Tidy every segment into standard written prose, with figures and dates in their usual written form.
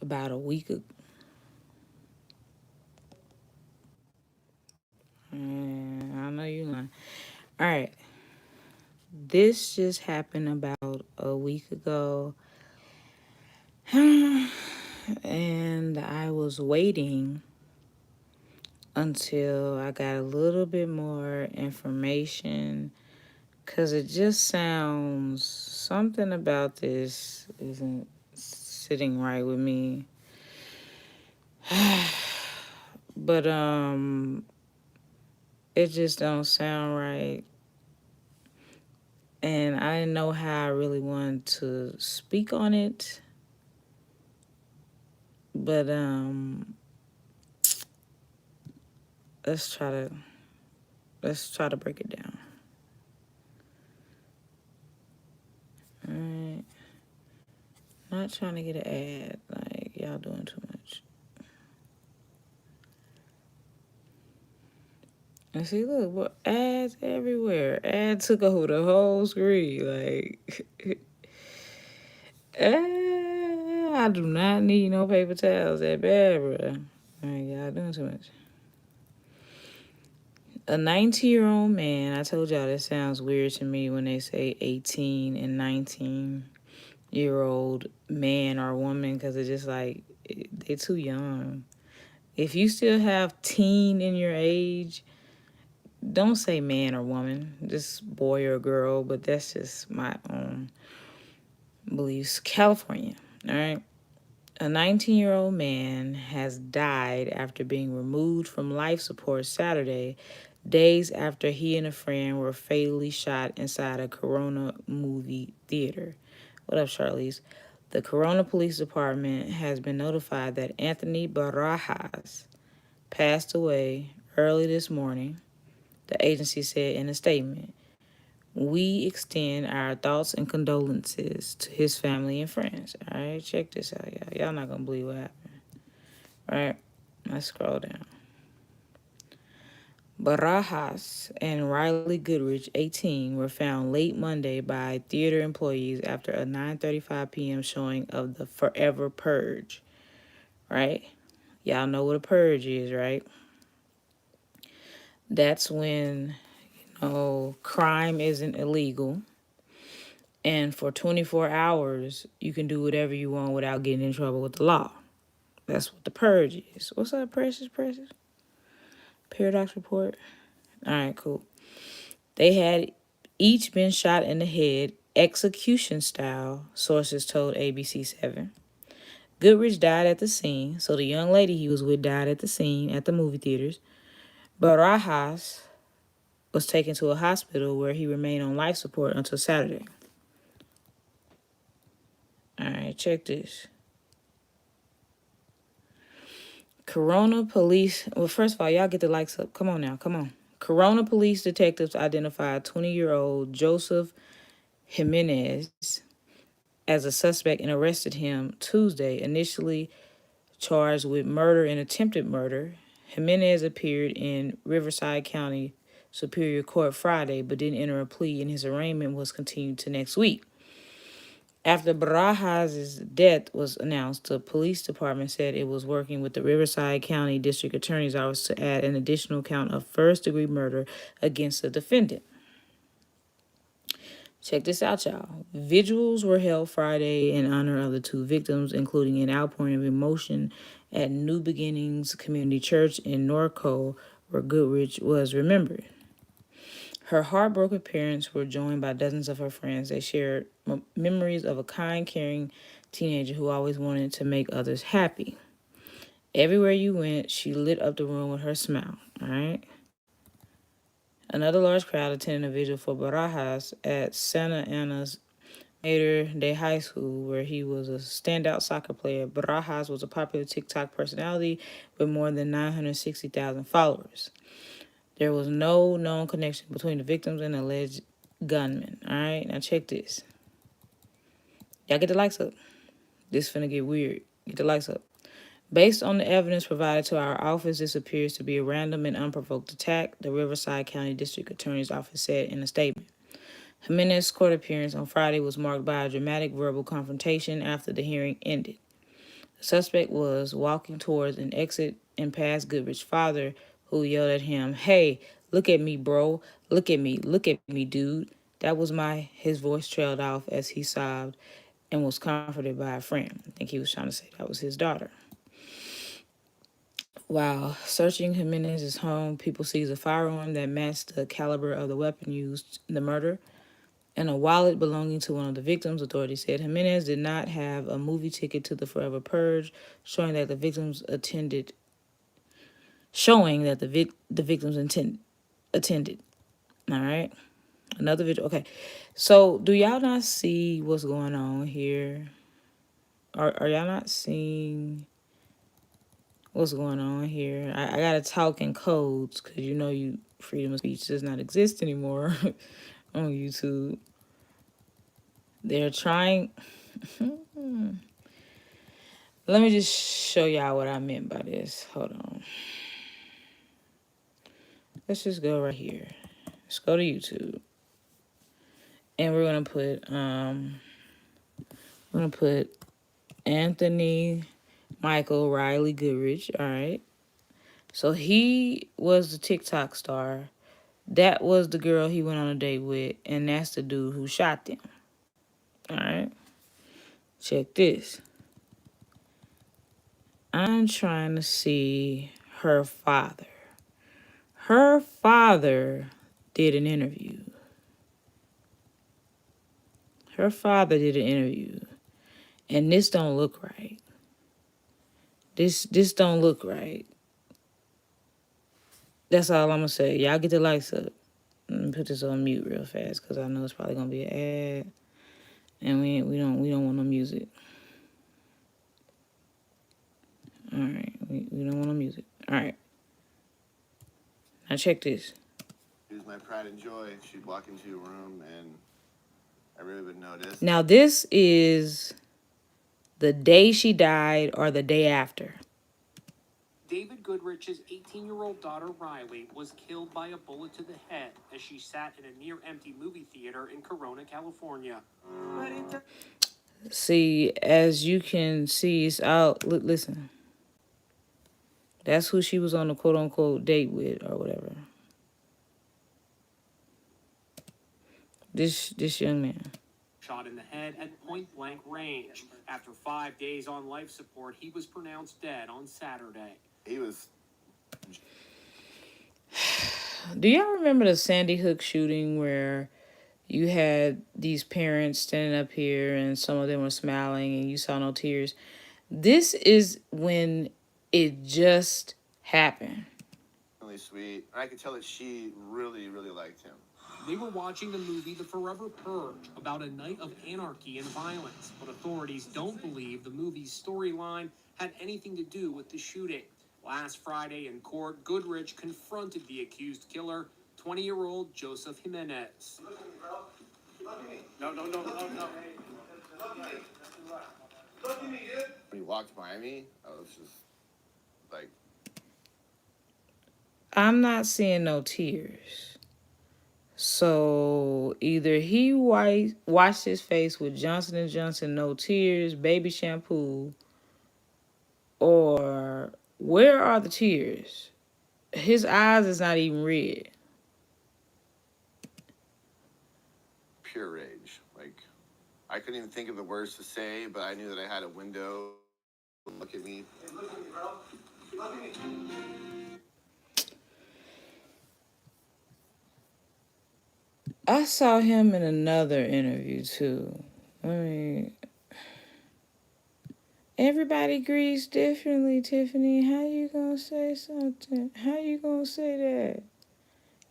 about a week ago. I know you lying. All right. This just happened about a week ago. And I was waiting until I got a little bit more information because it just sounds something about this isn't sitting right with me. But it just don't sound right. And I didn't know how I really wanted to speak on it. But let's try to break it down. All right. Not trying to get an ad. Like, y'all doing too much. And see, look, what ads everywhere. Ads took over the whole screen. Like, I do not need no paper towels that bad, bro. All right, y'all doing too much. A 19-year-old man, I told y'all that sounds weird to me when they say 18 and 19-year-old man or woman, because it's just like, they're too young. If you still have teen in your age, don't say man or woman, just boy or girl, but that's just my own beliefs. California, all right? A 19-year-old man has died after being removed from life support Saturday, days after he and a friend were fatally shot inside a Corona movie theater. What up, Charlize? The Corona Police Department has been notified that Anthony Barajas passed away early this morning, the agency said in a statement. We extend our thoughts and condolences to his family and friends. All right, check this out, y'all. Y'all not gonna believe what happened. All right, let's scroll down. Barajas and Rylee Goodrich, 18, were found late Monday by theater employees after a 9:35 p.m. showing of The Forever Purge. Right? Y'all know what a purge is, right? That's when, crime isn't illegal. And for 24 hours, you can do whatever you want without getting in trouble with the law. That's what the purge is. What's up, Precious? Paradox Report? All right, cool. They had each been shot in the head, execution style, sources told ABC7. Goodrich died at the scene, so the young lady he was with died at the scene at the movie theaters. Barajas was taken to a hospital where he remained on life support until Saturday. All right, check this. Corona police, well, first of all, y'all get the likes up. Come on now, come on. Corona police detectives identified 20-year-old Joseph Jimenez as a suspect and arrested him Tuesday, initially charged with murder and attempted murder. Jimenez appeared in Riverside County Superior Court Friday, but didn't enter a plea, and his arraignment was continued to next week. After Barajas' death was announced, the police department said it was working with the Riverside County District Attorney's Office to add an additional count of first-degree murder against the defendant. Check this out, y'all. Vigils were held Friday in honor of the two victims, including an outpouring of emotion at New Beginnings Community Church in Norco, where Goodrich was remembered. Her heartbroken parents were joined by dozens of her friends. They shared memories of a kind, caring teenager who always wanted to make others happy. Everywhere you went, she lit up the room with her smile, all right? Another large crowd attended a vigil for Barajas at Santa Ana's Mater Day High School, where he was a standout soccer player. Barajas was a popular TikTok personality with more than 960,000 followers. There was no known connection between the victims and the alleged gunman. All right, now check this. Y'all get the likes up. This finna get weird. Get the likes up. Based on the evidence provided to our office, this appears to be a random and unprovoked attack, the Riverside County District Attorney's Office said in a statement. Jimenez's court appearance on Friday was marked by a dramatic verbal confrontation after the hearing ended. The Suspect was walking towards an exit and passed Goodrich's father, who yelled at him, "Hey, look at me, bro. Look at me, dude." That was his voice trailed off as he sobbed and was comforted by a friend. I think he was trying to say that was his daughter. While searching Jimenez's home, people seized a firearm that matched the caliber of the weapon used in the murder and a wallet belonging to one of the victims. Authorities said Jimenez did not have a movie ticket to the Forever Purge, showing that the victims attended. Attended. All right, another video. Okay, so do y'all not see what's going on here? Are y'all not seeing what's going on here? I gotta talk in codes because you freedom of speech does not exist anymore on YouTube. They're trying. Let me just show y'all what I meant by this. Hold on. Let's just go right here. Let's go to YouTube. And we're gonna put Anthony Michael Rylee Goodrich. All right. So he was the TikTok star. That was the girl he went on a date with, and that's the dude who shot them. All right. Check this. I'm trying to see her father. Her father did an interview. And this don't look right. This don't look right. That's all I'm gonna say. Y'all get the lights up. Let me put this on mute real fast because I know it's probably gonna be an ad, and we don't want no music. All right, we don't want no music. All right. Now check this. She was my pride and joy. She'd walk into a room and I really would notice. Now this is the day she died or the day after. David Goodrich's 18-year-old daughter, Rylee, was killed by a bullet to the head as she sat in a near-empty movie theater in Corona, California. See, as you can see, it's out. Listen. That's who she was on the quote-unquote date with or whatever. This young man. Shot in the head at point-blank range. After 5 days on life support, he was pronounced dead on Saturday. He was... Do y'all remember the Sandy Hook shooting where you had these parents standing up here and some of them were smiling and you saw no tears? This is when it just happened. Really sweet. And I could tell that she really, really liked him. They were watching the movie The Forever Purge about a night of anarchy and violence, but authorities don't believe the movie's storyline had anything to do with the shooting. Last Friday in court, Goodrich confronted the accused killer, 20-year-old Joseph Jimenez. No. When he walked by me, I was just like... I'm not seeing no tears. So either he washed his face with Johnson & Johnson no tears, baby shampoo, or where are the tears? His eyes is not even red. Pure rage. Like, I couldn't even think of the words to say, but I knew that I had a window. Look at me. Hey, look at me, bro. Look at me. I saw him in another interview too. I mean, everybody grieves differently, Tiffany. How you gonna say something? How you gonna say that?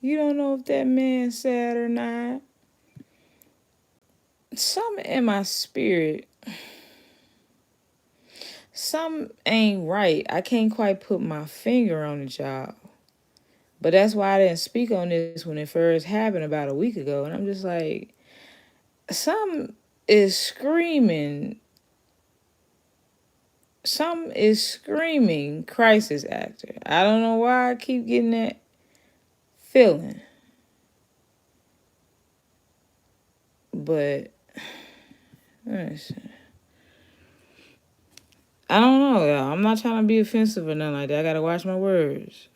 You don't know if that man's sad or not. Something in my spirit, something ain't right. I can't quite put my finger on it, y'all. But that's why I didn't speak on this when it first happened about a week ago. And I'm just like, something is screaming. Something is screaming crisis actor. I don't know why I keep getting that feeling. But I don't know. I'm not trying to be offensive or nothing like that. I gotta watch my words.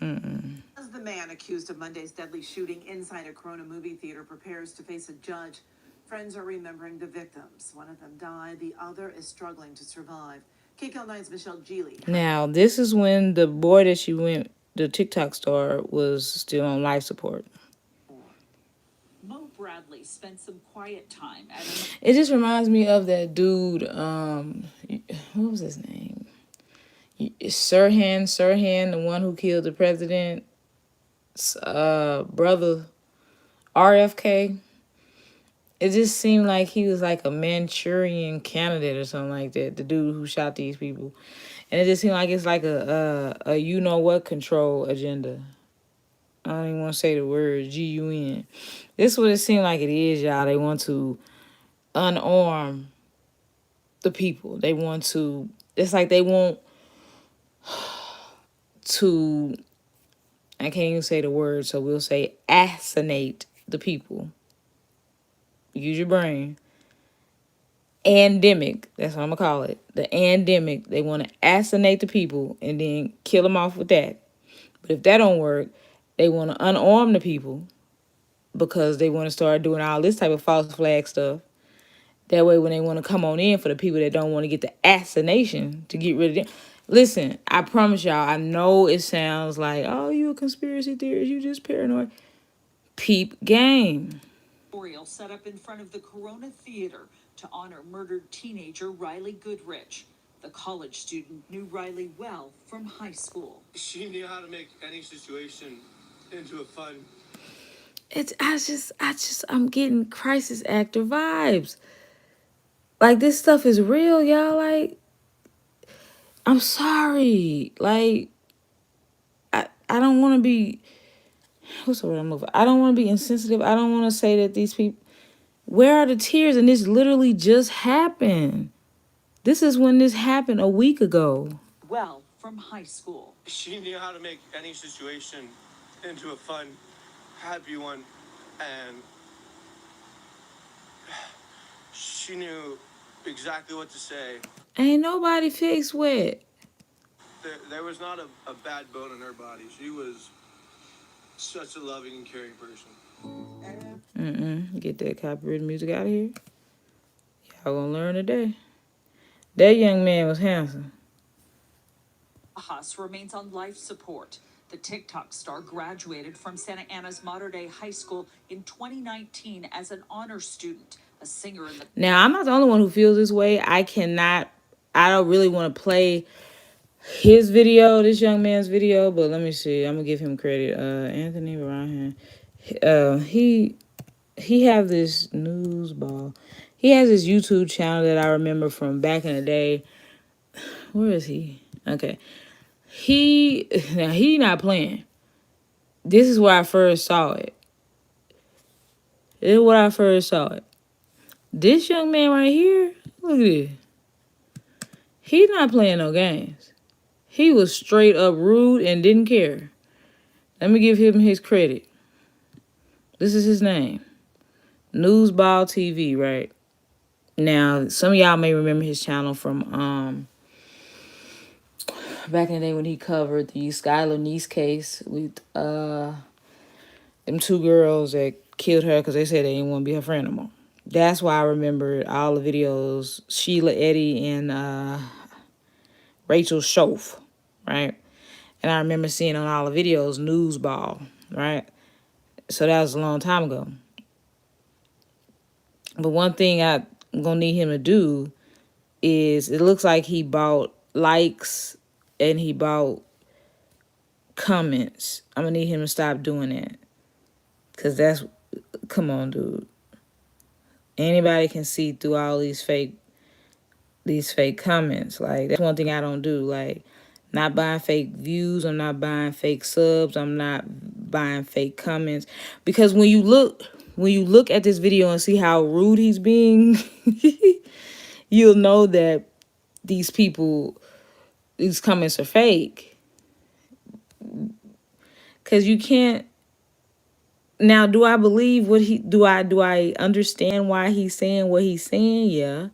As the man accused of Monday's deadly shooting inside a Corona movie theater prepares to face a judge, friends are remembering the victims. One of them died, the other is struggling to survive. KCAL9's Michelle Geely. Now, this is when the boy that she went, the TikTok star, was still on life support. Mo Bradley spent some quiet time at It just reminds me of that dude, what was his name? Sirhan, the one who killed the president's brother, RFK. It just seemed like he was like a Manchurian candidate or something like that. The dude who shot these people, and it just seemed like it's like a you know what control agenda. I don't even want to say the word GUN. This is what it seemed like it is, y'all. They want to unarm the people. They want to. It's like they want to. I can't even say the word, so we'll say assassinate the people. Use your brain. Andemic. That's what I'm gonna call it. The andemic. They want to assassinate the people and then kill them off with that. But if that don't work, they want to unarm the people because they want to start doing all this type of false flag stuff. That way, when they want to come on in for the people that don't want to get the assassination to get rid of them. Listen, I promise y'all, I know it sounds like, oh, you a conspiracy theorist, you just paranoid. Peep game. memorial set up in front of the Corona Theater to honor murdered teenager Rylee Goodrich. The college student knew Rylee well from high school. She knew how to make any situation into a fun. I'm getting crisis actor vibes. Like, this stuff is real, y'all. Like, I'm sorry. Like, I don't want to be, what's the word I'm looking for? I don't want to be insensitive. I don't want to say that these people, where are the tears? And this literally just happened. This is when this happened a week ago. Well, from high school. She knew how to make any situation into a fun, happy one, and she knew exactly what to say. Ain't nobody fixed wet. There was not a bad bone in her body. She was such a loving and caring person. Get that copyrighted music out of here. Y'all gonna learn today. That young man was handsome. Barajas remains on life support. The TikTok star graduated from Santa Ana's Mater Dei High School in 2019 as an honor student, a singer in the... Now, I'm not the only one who feels this way. I don't really want to play his video, this young man's video, but let me see. I'm gonna give him credit. Anthony Barajas. He have this news ball. He has this YouTube channel that I remember from back in the day. Where is he? Okay. He not playing. This is where I first saw it. This is where I first saw it. This young man right here, look at this. He not playing no games. He was straight up rude and didn't care. Let me give him his credit. This is his name. Newsball TV, right? Now, some of y'all may remember his channel from back in the day when he covered the Skylar Niece case with them two girls that killed her because they said they didn't want to be her friend no more. That's why I remember all the videos, Sheila Eddy and Rachel Schoaf, right? And I remember seeing on all the videos, Newsball, right? So that was a long time ago. But one thing I'm going to need him to do is, it looks like he bought likes and he bought comments. I'm going to need him to stop doing that. Because that's, come on, dude. Anybody can see through all these fake comments. Like, that's one thing I don't do. Like, not buying fake views. I'm not buying fake subs. I'm not buying fake comments. Because when you look at this video and see how rude he's being, you'll know that these comments are fake. Because you can't. Now, do I believe do I understand why he's saying what he's saying? Yeah.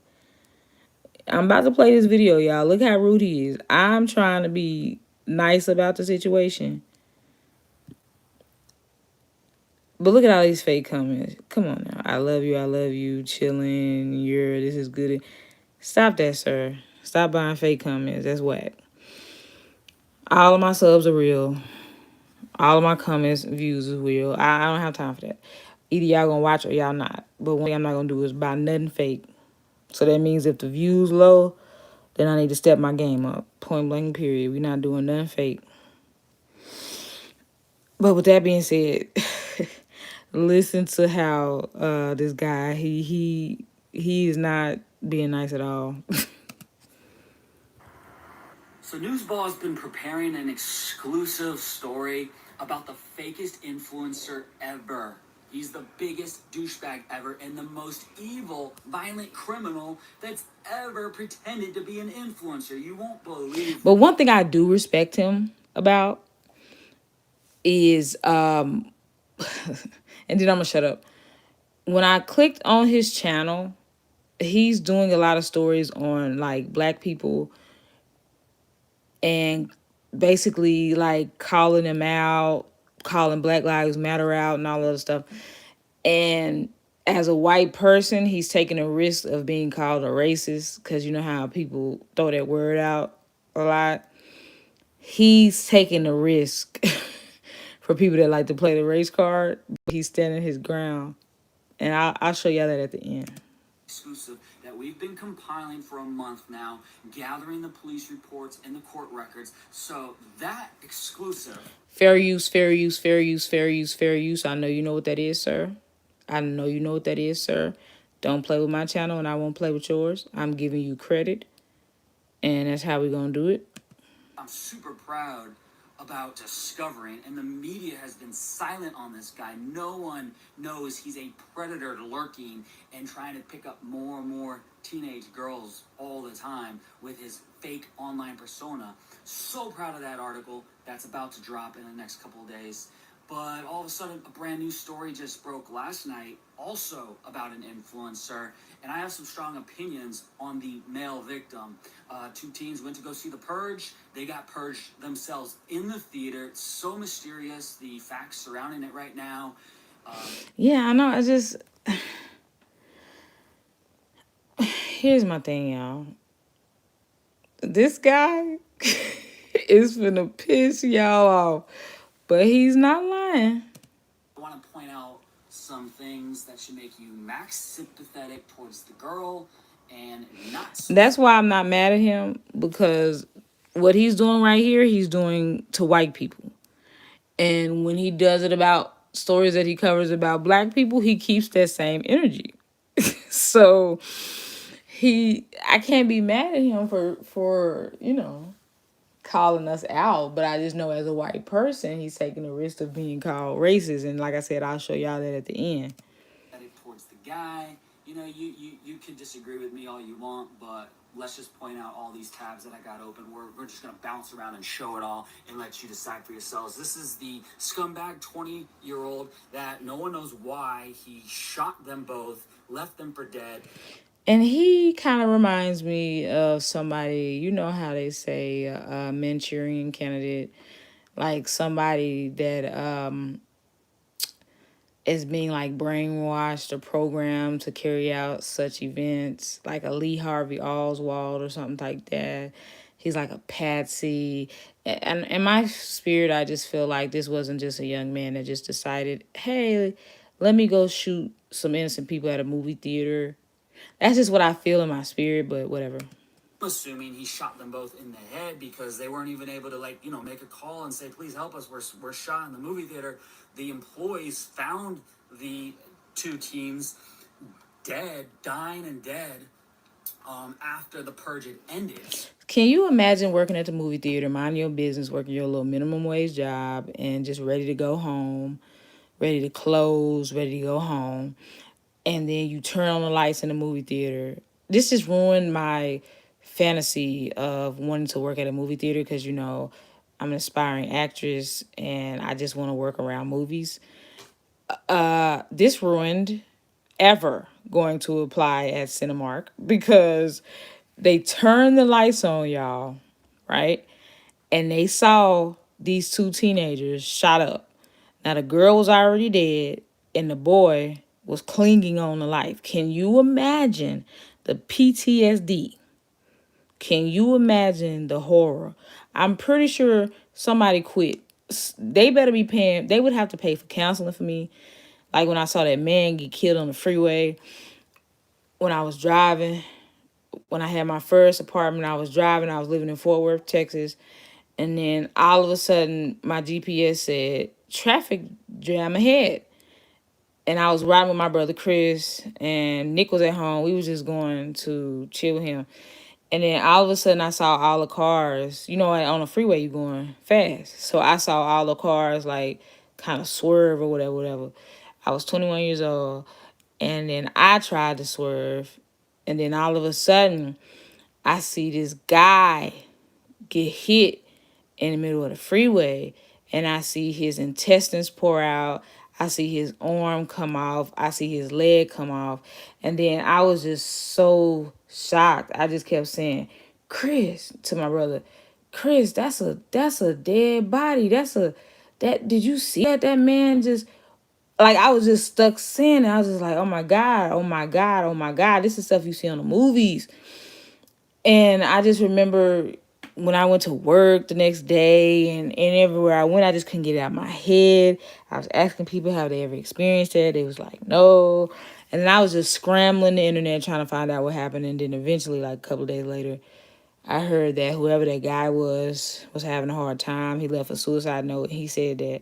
I'm about to play this video, y'all. Look how rude he is. I'm trying to be nice about the situation. But look at all these fake comments. Come on now. I love you, chilling, this is good. Stop that, sir. Stop buying fake comments. That's whack. All of my subs are real. All of my comments, views is real. I don't have time for that. Either y'all gonna watch or y'all not. But one thing I'm not gonna do is buy nothing fake. So that means if the views low, then I need to step my game up. Point blank period. We're not doing nothing fake. But with that being said, listen to how this guy he is not being nice at all. So Newsball has been preparing an exclusive story about the fakest influencer ever. He's the biggest douchebag ever and the most evil, violent criminal that's ever pretended to be an influencer. You won't believe. But one thing I do respect him about is and then I'm gonna shut up. When I clicked on his channel, he's doing a lot of stories on like black people and basically like calling them out, calling Black Lives Matter out and all that other stuff. And as a white person, he's taking a risk of being called a racist because you know how people throw that word out a lot. He's taking a risk for people that like to play the race card. He's standing his ground. And I'll show y'all that at the end. Exclusive that we've been compiling for a month now, gathering the police reports and the court records. So that exclusive. Fair use, fair use, fair use, fair use, fair use. I know you know what that is, sir. I know you know what that is, sir. Don't play with my channel and I won't play with yours. I'm giving you credit. And that's how we're going to do it. I'm super proud about discovering, and the media has been silent on this guy. No one knows he's a predator lurking and trying to pick up more and more teenage girls all the time with his fake online persona. So proud of that article that's about to drop in the next couple of days. But all of a sudden, a brand new story just broke last night, also about an influencer. And I have some strong opinions on the male victim. Two teens went to go see The Purge. They got purged themselves in the theater. It's so mysterious, the facts surrounding it right now. Yeah, I know. Here's my thing, y'all. This guy is finna piss y'all off. But he's not lying. I want to point out some things that should make you max sympathetic towards the girl and not so. That's why I'm not mad at him, because what he's doing right here, he's doing to white people. And when he does it about stories that he covers about black people, he keeps that same energy. So I can't be mad at him for calling us out, but I just know as a white person, he's taking the risk of being called racist. And like I said, I'll show y'all that at the end. Towards the guy, you can disagree with me all you want, but let's just point out all these tabs that I got open. We're just gonna bounce around and show it all and let you decide for yourselves. This is the scumbag 20-year-old that no one knows why he shot them both, left them for dead. And he kind of reminds me of somebody, you know how they say a Manchurian candidate, like somebody that is being like brainwashed or programmed to carry out such events, like a Lee Harvey Oswald or something like that. He's like a patsy. And in my spirit, I just feel like this wasn't just a young man that just decided, hey, let me go shoot some innocent people at a movie theater. That's just what I feel in my spirit, but whatever. Assuming he shot them both in the head because they weren't even able to make a call and say, please help us, we're shot in the movie theater. The employees found the two teens dying and dead after the purge had ended. Can you imagine working at the movie theater, minding your business, working your little minimum wage job, and just ready to go home, ready to close, ready to go home, and then you turn on the lights in the movie theater? This just ruined my fantasy of wanting to work at a movie theater because, I'm an aspiring actress and I just want to work around movies. This ruined ever going to apply at Cinemark because They turned the lights on, y'all, right? And they saw these two teenagers shot up. Now the girl was already dead and the boy was clinging on to life. Can you imagine the PTSD? Can you imagine the horror? I'm pretty sure somebody quit. They better be paying. They would have to pay for counseling for me. Like when I saw that man get killed on the freeway, when I was driving, when I had my first apartment, I was driving, I was living in Fort Worth, Texas. And then all of a sudden, my GPS said, traffic jam ahead. And I was riding with my brother Chris, and Nick was at home. We was just going to chill with him. And then all of a sudden, I saw all the cars. You know, on the freeway, you going fast. So I saw all the cars, like, kind of swerve or whatever, whatever. I was 21 years old. And then I tried to swerve. And then all of a sudden, I see this guy get hit in the middle of the freeway, and I see his intestines pour out. I see his arm come off. I see his leg come off. And then I was just so shocked. I just kept saying, Chris, to my brother, Chris, that's a dead body. Did you see that man just, like, I was just stuck saying it. I was just like, oh my God, oh my God, oh my God. This is stuff you see on the movies. And I just remember when I went to work the next day and everywhere I went, I just couldn't get it out of my head. I was asking people have they ever experienced that. They was like, no. And then I was just scrambling the internet trying to find out what happened. And then eventually, like a couple of days later, I heard that whoever that guy was having a hard time. He left a suicide note. He said that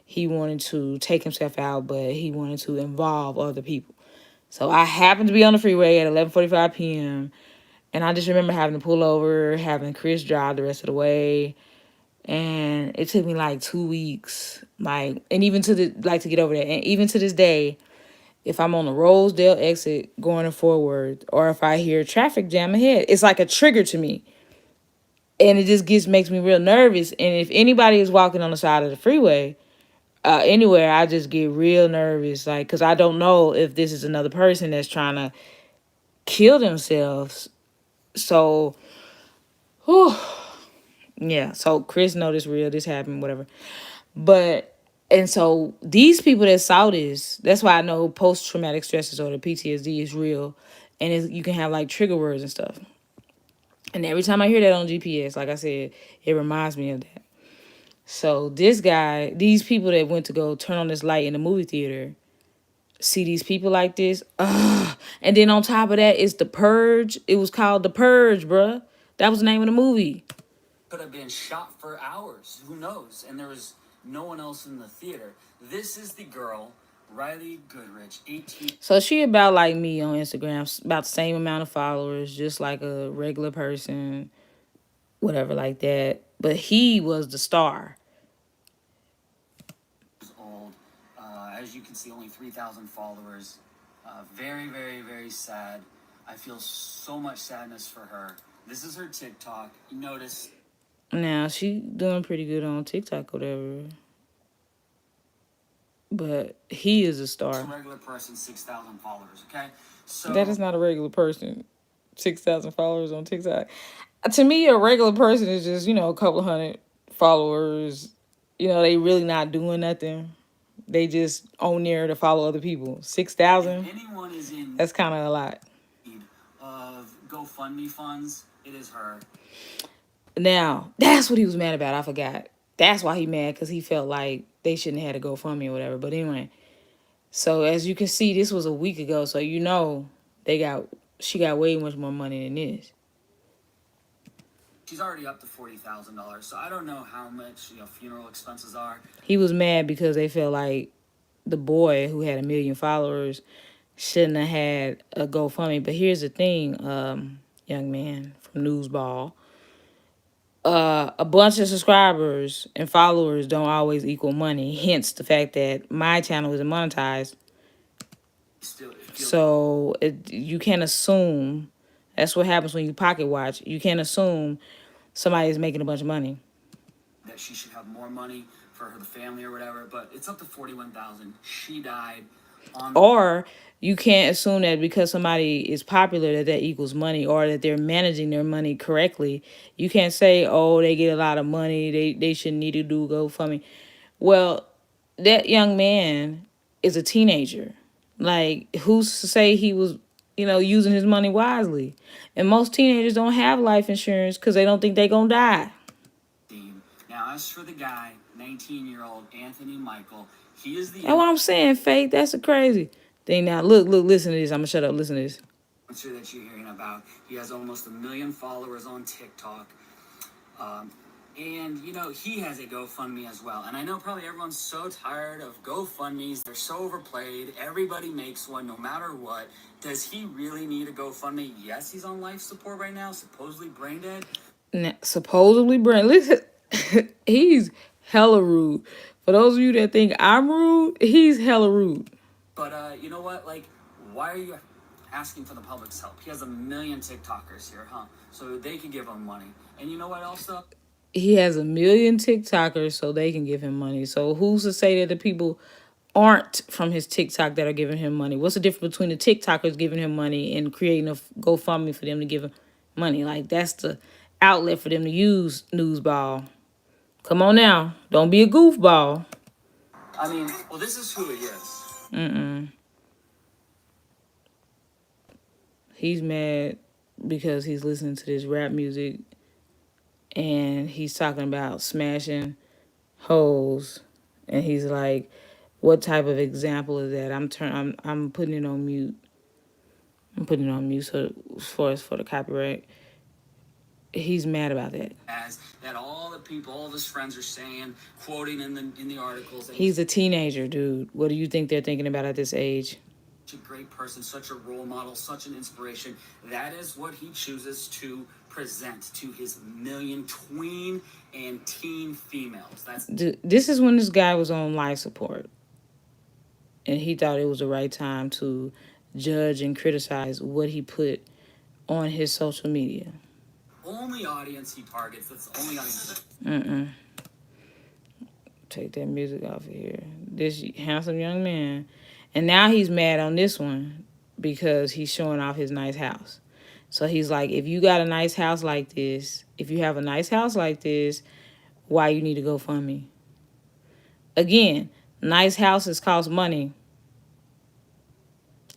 he wanted to take himself out, but he wanted to involve other people. So I happened to be on the freeway at 11:45 p.m. And I just remember having to pull over, having Chris drive the rest of the way. And it took me like 2 weeks. Like, and even to get over that. And even to this day, if I'm on the Rosedale exit going forward, or if I hear traffic jam ahead, it's like a trigger to me. And it just makes me real nervous. And if anybody is walking on the side of the freeway, anywhere, I just get real nervous. Like, because I don't know if this is another person that's trying to kill themselves. So, whew. Yeah, so Chris know this real, this happened, whatever. But, and so these people that saw this, that's why I know post-traumatic stress disorder, PTSD, is real. And you can have like trigger words and stuff. And every time I hear that on GPS, like I said, it reminds me of that. So this guy, these people that went to go turn on this light in the movie theater, see these people like this. Ugh. And then on top of that, it's The Purge. It was called The Purge, bruh. That was the name of the movie. Could have been shot for hours. Who knows? And there was no one else in the theater. This is the girl, Rylee Goodrich, 18. So she about like me on Instagram, about the same amount of followers, just like a regular person, whatever like that. But he was the star. Old. As you can see, only 3,000 followers. Very, very, very sad. I feel so much sadness for her. This is her TikTok. You notice. Now she doing pretty good on TikTok, whatever. But he is a star. A regular person, 6,000 followers. Okay, so that is not a regular person. 6,000 followers on TikTok. To me, a regular person is just, a couple hundred followers. They really not doing nothing. They just on there to follow other people. 6,000. Anyone is in. That's kind of a lot. Of GoFundMe funds, it is her. Now, that's what he was mad about. I forgot. That's why he mad, because he felt like they shouldn't have had to GoFundMe or whatever. But anyway, so as you can see, this was a week ago. So she got way much more money than this. She's already up to $40,000. So I don't know how much funeral expenses are. He was mad because they felt like the boy who had 1 million followers shouldn't have had a GoFundMe. But here's the thing, young man from Newsball. A bunch of subscribers and followers don't always equal money. Hence the fact that my channel isn't monetized. So you can't assume. That's what happens when you pocket watch. You can't assume somebody's making a bunch of money. That she should have more money for her family or whatever, but it's up to $41,000. She died Or you can't assume that because somebody is popular that equals money, or that they're managing their money correctly. You can't say, oh, they get a lot of money, they shouldn't need to do GoFundMe. Well, that young man is a teenager. Like, who's to say he was, using his money wisely? And most teenagers don't have life insurance because they don't think they're going to die. Now, as for the guy, 19-year-old Anthony Michael, he is the That's what I'm saying, Faith. That's the crazy thing. Now, look, listen to this. I'm going to shut up. Listen to this. influencer that you're hearing about. He has almost 1 million followers on TikTok. And, he has a GoFundMe as well. And I know probably everyone's so tired of GoFundMes. They're so overplayed. Everybody makes one no matter what. Does he really need a GoFundMe? Yes, he's on life support right now, supposedly brain dead. Now, supposedly brain. Listen, he's hella rude. For those of you that think I'm rude, he's hella rude. But you know what? Like, why are you asking for the public's help? He has 1 million TikTokers here, huh? So they can give him money. And you know what else, though? He has 1 million TikTokers so they can give him money. So who's to say that the people aren't from his TikTok that are giving him money? What's the difference between the TikTokers giving him money and creating a GoFundMe for them to give him money? Like, that's the outlet for them to use, newsball. Come on now. Don't be a goofball. I mean, well, this is who he is. He's mad because he's listening to this rap music and he's talking about smashing hoes. And he's like, what type of example is that? I'm putting it on mute. I'm putting it on mute so for the copyright. He's mad about that. As that all the people, all of his friends are saying, quoting in the articles. That He's a teenager, dude. What do you think they're thinking about at this age? a great person, such a role model, such an inspiration. That is what he chooses to present to his million tween and teen females. This is when this guy was on life support. And he thought it was the right time to judge and criticize what he put on his social media. Only audience he targets. That's the only audience. Take that music off of here. This handsome young man. And now he's mad on this one because he's showing off his nice house. So he's like, if you got a nice house like this, if you have a nice house like this, why you need to go fund me? Again, nice houses cost money.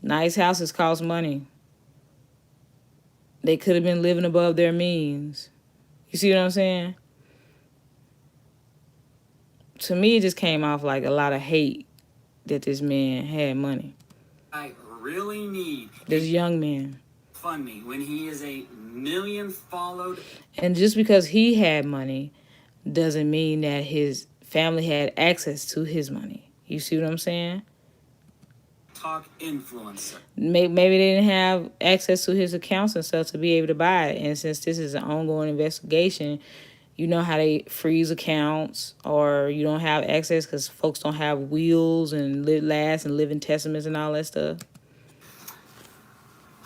Nice houses cost money. They could have been living above their means. You see what I'm saying? To me, it just came off like a lot of hate that this man had money. I really need this young man. Fund me when he is 1 million followed. And just because he had money doesn't mean that his family had access to his money. You see what I'm saying? Talk influencer. Maybe they didn't have access to his accounts and stuff to be able to buy it. And since this is an ongoing investigation, you know how they freeze accounts, or you don't have access because folks don't have wills and last and living testaments and all that stuff.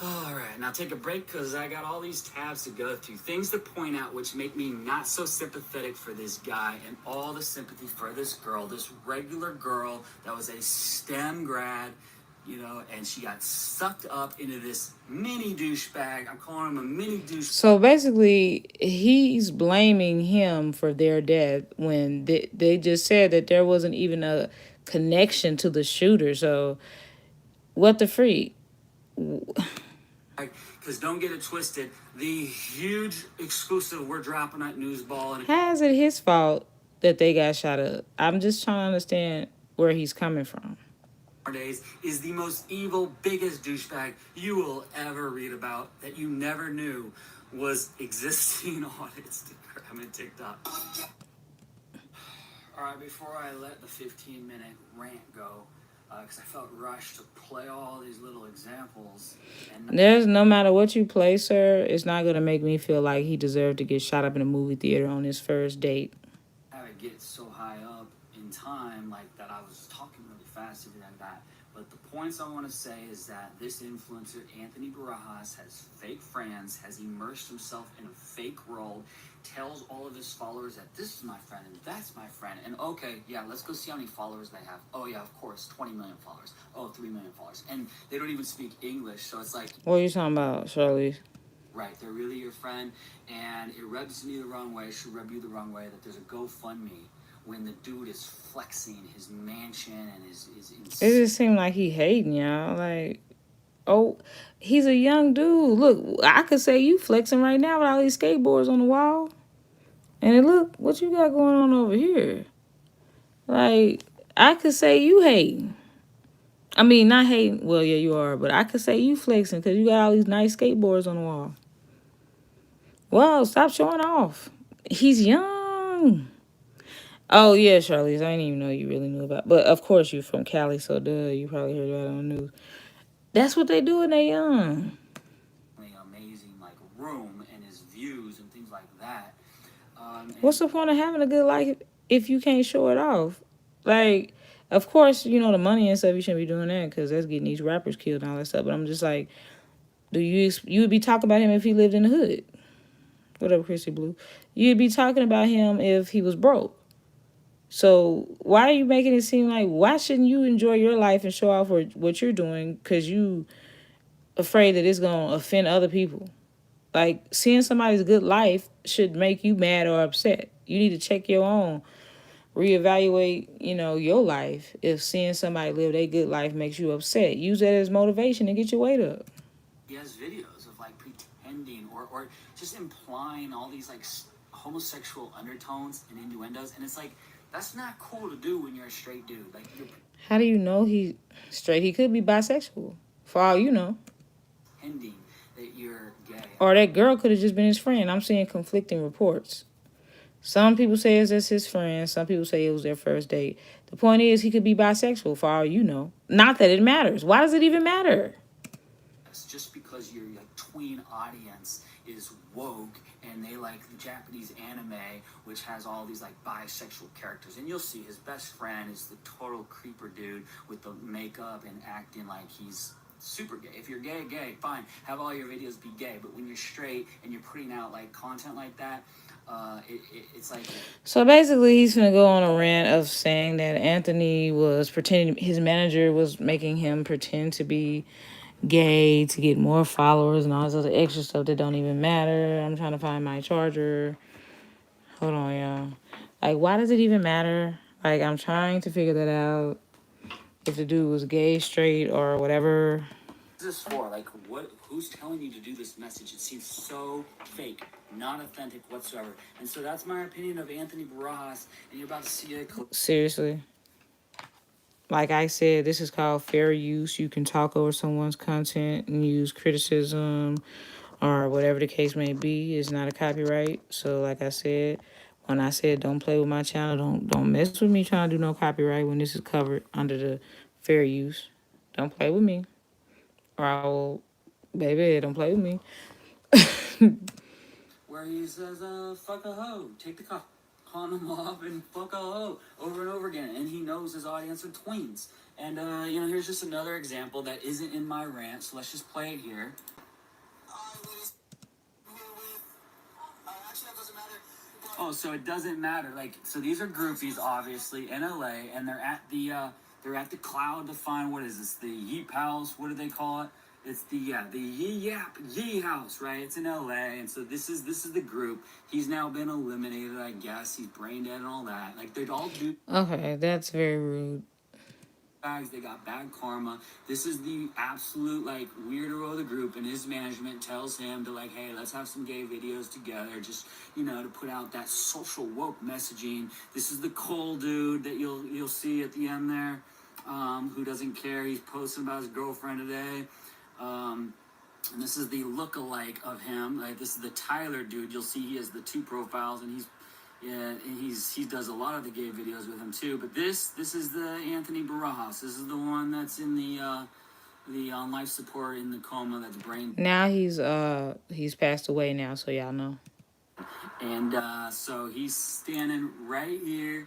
All right, now take a break because I got all these tabs to go through. Things to point out which make me not so sympathetic for this guy, and all the sympathy for this girl, this regular girl that was a STEM grad, and she got sucked up into this mini douchebag. I'm calling him a mini douchebag. So basically, he's blaming him for their death when they just said that there wasn't even a connection to the shooter. So, what the freak? Because don't get it twisted, the huge exclusive we're dropping at Newsball. And how is it his fault that they got shot up? I'm just trying to understand where he's coming from. Days is the most evil, biggest douchebag you will ever read about that you never knew was existing on Instagram and TikTok. All right, before I let the 15-minute rant go, because I felt rushed to play all these little examples. And there's no matter what you play, sir, it's not going to make me feel like he deserved to get shot up in a movie theater on his first date. I would get so high up in time, like that I was talking really fast, everything like that. But the points I want to say is that this influencer, Anthony Barajas, has fake friends, has immersed himself in a fake role, tells all of his followers that this is my friend and that's my friend. And okay, yeah, let's go see how many followers they have. Oh, yeah, of course, 20 million followers. Oh, 3 million followers. And they don't even speak English. So it's like, What are you talking about, Charlize? right, they're really your friend. And it rubs me the wrong way, should rub you the wrong way, that there's a GoFundMe when the dude is flexing his mansion and his It just seemed like he hating y'all. Like, oh, he's a young dude. Look, I could say you flexing right now with all these skateboards on the wall. And then look, what you got going on over here? Like, I could say you hating. I mean, not hating. Well, yeah, you are. But I could say you flexing because you got all these nice skateboards on the wall. Well, stop showing off. He's young. Oh, yeah, Charlize. I didn't even know you really knew about. But, of course, you're from Cali, so duh. You probably heard about it on the news. That's what they do when they young. amazing like room and his views and things like that. What's the point of having a good life if you can't show it off? Like, of course, you know, the money and stuff, you shouldn't be doing that because that's getting these rappers killed and all that stuff. But I'm just like, you would be talking about him if he lived in the hood? What up, Chrissy Blue? You'd be talking about him if he was broke. So why are you making it seem like, why shouldn't you enjoy your life and show off what you're doing because you afraid that it's going to offend other people? Like, seeing somebody's good life should make you mad or upset. You need to check your own, reevaluate, you know, your life. If seeing somebody live their good life makes you upset, use that as motivation and get your weight up. He has videos of like pretending or just implying all these like homosexual undertones and innuendos, and it's like that's not cool to do when you're a straight dude. Like, you're How do you know he's straight? He could be bisexual, for all you know. pretending that you're gay. Or that girl could have just been his friend. I'm seeing conflicting reports. Some people say it's just his friend. Some people say it was their first date. The point is, he could be bisexual, for all you know. Not that it matters. Why does it even matter? Just because your like tween audience is woke and they like the Japanese anime, which has all these like bisexual characters, and you'll see his best friend is the total creeper dude with the makeup and acting like he's super gay. If you're gay, fine, have all your videos be gay. But when you're straight and you're putting out like content like that, it's like. So basically, he's gonna go on a rant of saying that Anthony was pretending, his manager was making him pretend to be gay to get more followers and all this other extra stuff that don't even matter. I'm trying to find my charger. Hold on, y'all. Like, why does it even matter? Like, I'm trying to figure that out. If the dude was gay, straight, or whatever. What's this for? Like, what? Who's telling you to do this message? It seems so fake, not authentic whatsoever. And so that's my opinion of Anthony Barajas, and you're about to see it. Seriously. Like I said, this is called fair use. You can talk over someone's content and use criticism or whatever the case may be. It's not a copyright. So like I said, when I said don't play with my channel, don't mess with me trying to do no copyright when this is covered under the fair use. Don't play with me. Or I will, baby, don't play with me. Where he says, fuck a hoe, take the condom off and fuck a hoe over and over again. And he knows his audience are tweens. And, here's just another example that isn't in my rant, so let's just play it here. Oh, so it doesn't matter. Like, so these are groupies, obviously, in LA, and they're at the Cloud to find, what is this, the Yeep House? What do they call it? It's the Yee House, right? It's in LA, and so this is the group. He's now been eliminated, I guess. He's brain dead and all that. Like, they'd all do. Okay, that's very rude. They got bad karma. This is the absolute like weirdo of the group, and his management tells him to like, hey, let's have some gay videos together, just to put out that social woke messaging. This is the cold dude that you'll see at the end there, who doesn't care. He's posting about his girlfriend today. And this is the look-alike of him. Like, this is the Tyler dude. You'll see he has the two profiles, and he does a lot of the gay videos with him too. But this is the Anthony Barajas. This is the one that's in the on life support in the coma. That's brain. Now he's passed away now, so y'all know. And so he's standing right here.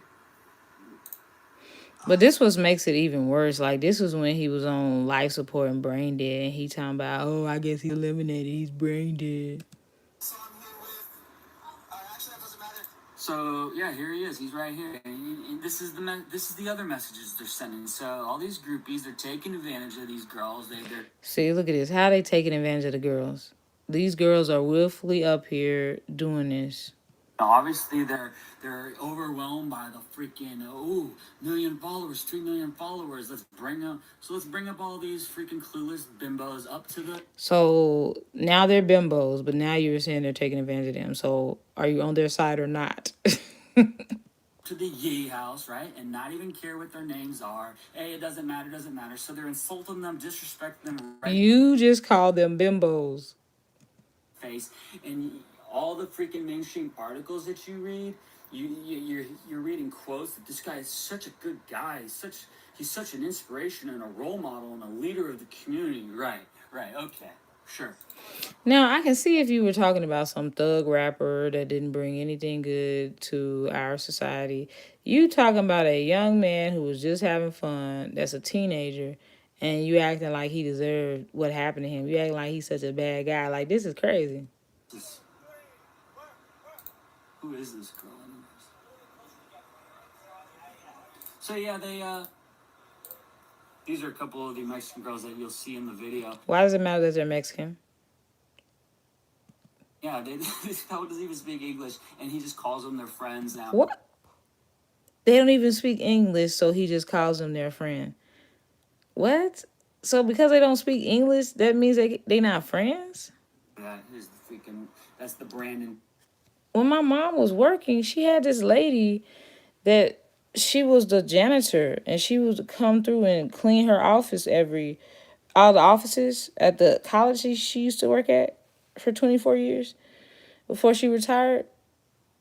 But this was makes it even worse. Like this was when he was on life support and brain dead, and he talking about, oh, I guess he eliminated. He's brain dead. So yeah, here he is. He's right here. And this is this is the other messages they're sending. So all these groupies, they're taking advantage of these girls. They're See, look at this. How they taking advantage of the girls? These girls are willfully up here doing this. obviously they're overwhelmed by the freaking million followers, 3 million followers. Let's bring up all these freaking clueless bimbos up to the So now they're bimbos, but now you're saying they're taking advantage of them. So are you on their side or not? to the Yee house, right? And not even care what their names are. Hey, it doesn't matter, doesn't matter. So they're insulting them, disrespecting them right You just called them bimbos. face. And all the freaking mainstream articles that you read, you're reading quotes that this guy is such a good guy. He's such an inspiration and a role model and a leader of the community. Right, okay, sure. Now, I can see if you were talking about some thug rapper that didn't bring anything good to our society. You talking about a young man who was just having fun, that's a teenager, and you acting like he deserved what happened to him. You acting like he's such a bad guy. Like, this is crazy. Who is this girl anyways? So yeah, these are a couple of the Mexican girls that you'll see in the video. Why does it matter that they're Mexican? Yeah, this guy doesn't even speak English, and he just calls them their friends now. What? They don't even speak English, so he just calls them their friend. What? So because they don't speak English, that means they not friends? That's the Brandon. When my mom was working, she had this lady that she was the janitor, and she would come through and clean her office all the offices at the college she used to work at for 24 years before she retired.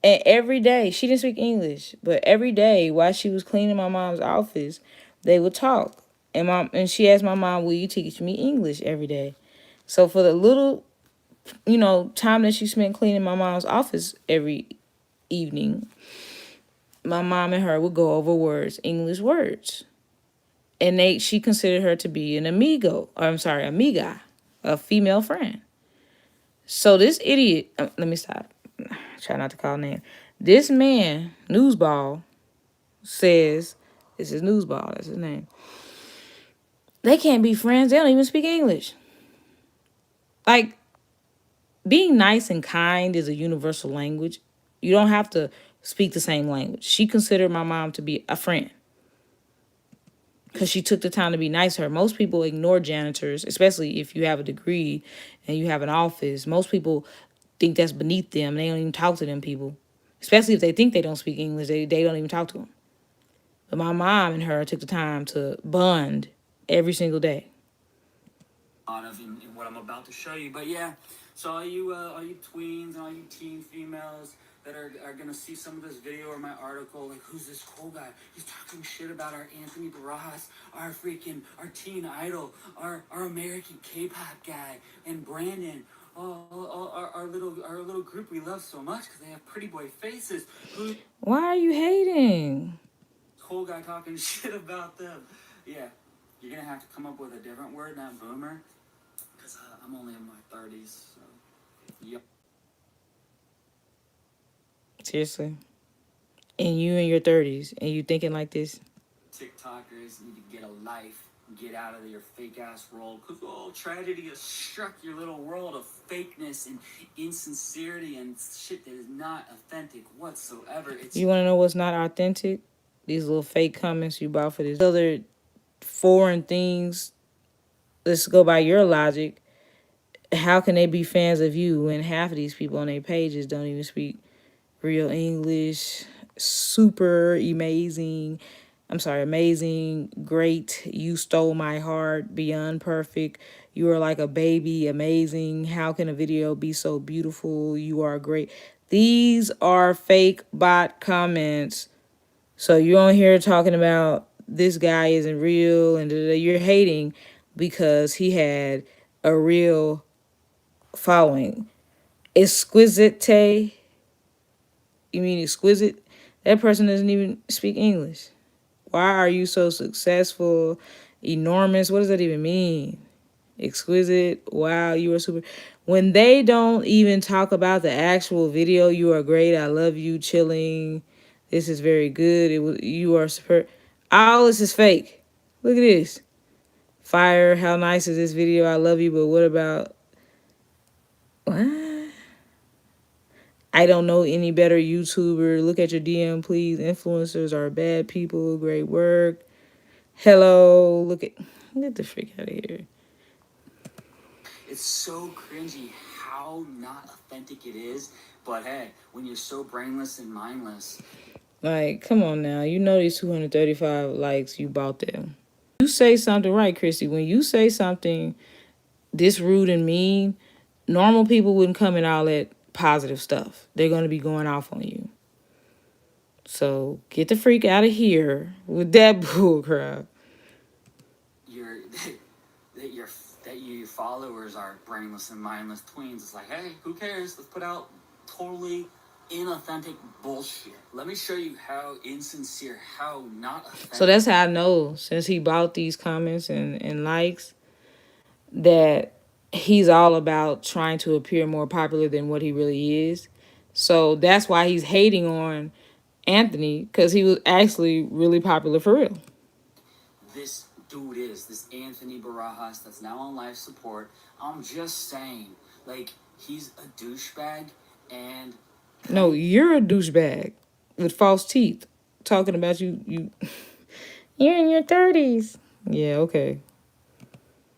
And every day, she didn't speak English, but every day while she was cleaning my mom's office, they would talk. And she asked my mom, will you teach me English every day? So for the little, time that she spent cleaning my mom's office every evening, my mom and her would go over words, English words. And she considered her to be an amiga, a female friend. So this idiot, let me stop. Try not to call name. This man, Newsball, says, this is Newsball, that's his name. They can't be friends. They don't even speak English. Like, being nice and kind is a universal language. You don't have to speak the same language. She considered my mom to be a friend because she took the time to be nice to her. Most people ignore janitors, especially if you have a degree and you have an office. Most people think that's beneath them. They don't even talk to them people, especially if they think they don't speak English. They don't even talk to them. But my mom and her took the time to bond every single day. Of in what I'm about to show you, but yeah. So all you tweens and all you teen females that are gonna see some of this video or my article, like, who's this cool guy? He's talking shit about our Anthony Barajas, our teen idol, our American K-pop guy, and Brandon. Our little group we love so much because they have pretty boy faces. Why are you hating? Cool guy talking shit about them. Yeah, you're gonna have to come up with a different word, not boomer, because I'm only in my 30s. So, yep. Seriously. And you in your 30s and you thinking like this? TikTokers need to get a life. Get out of your fake ass world, because tragedy has struck your little world of fakeness and insincerity and shit that is not authentic whatsoever. You want to know what's not authentic? These little fake comments you bought for these other foreign things. Let's go by your logic. How can they be fans of you when half of these people on their pages don't even speak real English? Super amazing, great, you stole my heart, beyond perfect, you are like a baby, amazing, how can a video be so beautiful, you are great. These are fake bot comments. So you're on here talking about this guy isn't real and you're hating because he had a real following. Exquisite, you mean exquisite? That person doesn't even speak English. Why are you so successful? Enormous. What does that even mean? Exquisite. Wow, you are super. When they don't even talk about the actual video, you are great. I love you. Chilling. This is very good. You are super. All this is fake. Look at this. Fire. How nice is this video? I love you, but what about what? I don't know any better YouTuber. Look at your DM, please. Influencers are bad people. Great work. Hello. Get the freak out of here. It's so cringy how not authentic it is. But hey, when you're so brainless and mindless. Like, come on now. You know these 235 likes, you bought them. You say something right, Chrissy. When you say something this rude and mean, normal people wouldn't come in all that positive stuff. They're going to be going off on you. So get the freak out of here with that bull crap. Your your followers are brainless and mindless tweens. It's like, hey, who cares? Let's put out totally inauthentic bullshit. Let me show you how insincere, how not authentic. So that's how I know, since he bought these comments and likes, that he's all about trying to appear more popular than what he really is. So that's why he's hating on Anthony, because he was actually really popular for real. This dude is this Anthony Barajas that's now on life support. I'm just saying, like, he's a douchebag. And no, you're a douchebag with false teeth talking about you you're in your 30s. Yeah, okay.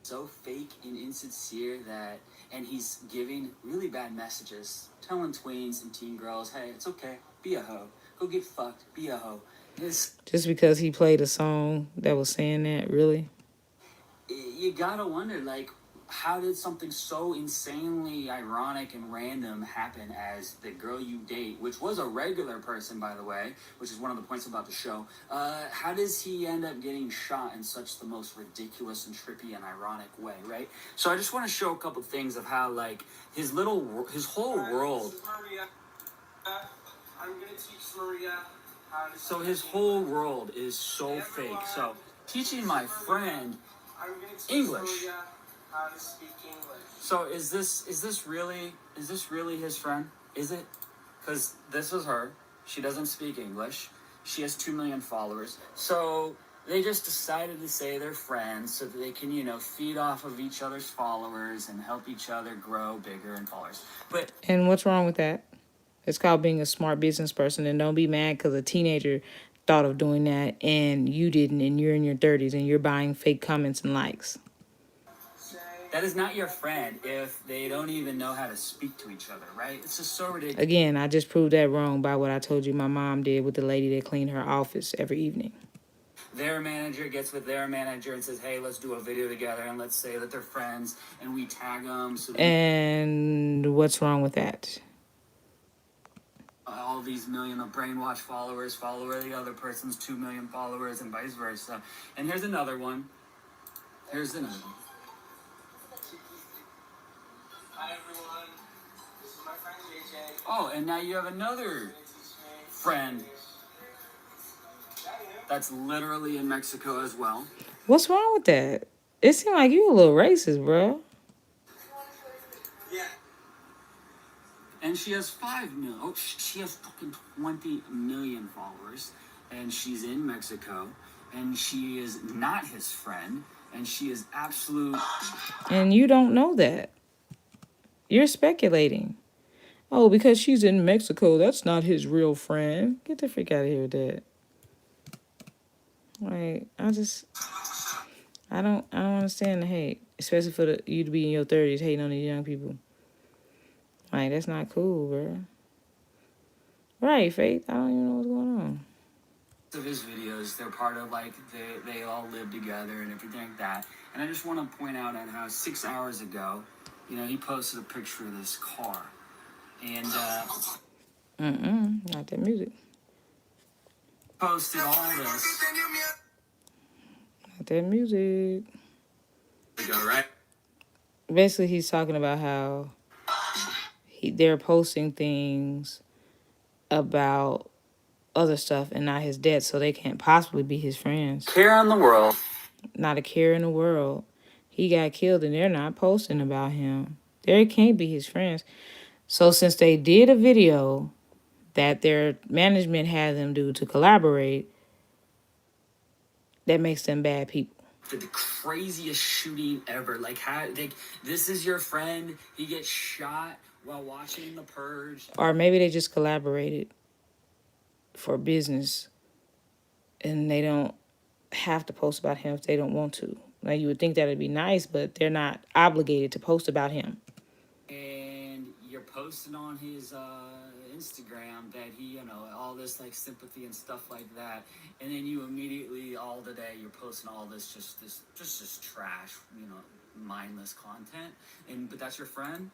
So fake and insincere that, and he's giving really bad messages, telling tweens and teen girls, hey, it's okay, be a hoe, go get fucked, be a hoe. Just because he played a song that was saying that, really? You gotta wonder, like, how did something so insanely ironic and random happen as the girl you date, which was a regular person, by the way, which is one of the points about the show, how does he end up getting shot in such the most ridiculous and trippy and ironic way, right? So I just want to show a couple things of how, like, his whole world. I'm gonna teach Maria how to. So his whole world is so fake. So teaching my friend English. How to speak English. So is this really his friend? Is it? Because this is her. She doesn't speak English. She has 2 million followers. So they just decided to say they're friends so that they can, feed off of each other's followers and help each other grow bigger and followers. And what's wrong with that? It's called being a smart business person. And don't be mad because a teenager thought of doing that and you didn't, and you're in your 30s and you're buying fake comments and likes. That is not your friend if they don't even know how to speak to each other, right? It's just so ridiculous. Again, I just proved that wrong by what I told you my mom did with the lady that cleaned her office every evening. Their manager gets with their manager and says, hey, let's do a video together and let's say that they're friends and we tag them. And what's wrong with that? All these million of brainwashed followers follow the other person's 2 million followers and vice versa. And here's another one. Hi, everyone. This is my friend JJ. Oh, and now you have another friend that's literally in Mexico as well. What's wrong with that? It seemed like you a little racist, bro. Yeah. And she has 5 million. Oh, she has fucking 20 million followers. And she's in Mexico. And she is not his friend. And she is absolute. And you don't know that. You're speculating. Oh, because she's in Mexico, that's not his real friend. Get the freak out of here with that. Like, I don't understand the hate. Especially for you to be in your 30s hating on these young people. Like, that's not cool, bro. Right, Faith? I don't even know what's going on. Of his videos, they're part of, like, they all live together and everything like that. And I just want to point out at how 6 hours ago, he posted a picture of this car. And, not that music. Posted all this. Not that music. Go, right? Basically, he's talking about how they're posting things about other stuff and not his debt, so they can't possibly be his friends. Care in the world. Not a care in the world. He got killed and they're not posting about him. They can't be his friends. So since they did a video that their management had them do to collaborate, that makes them bad people. The craziest shooting ever. Like, how, like, this is your friend. He gets shot while watching The Purge. Or maybe they just collaborated for business and they don't have to post about him if they don't want to. Like, you would think that would be nice, but they're not obligated to post about him. And you're posting on his Instagram that he, you know, all this like sympathy and stuff like that, and then you immediately all the day you're posting all this just trash, you know, mindless content. And but that's your friend,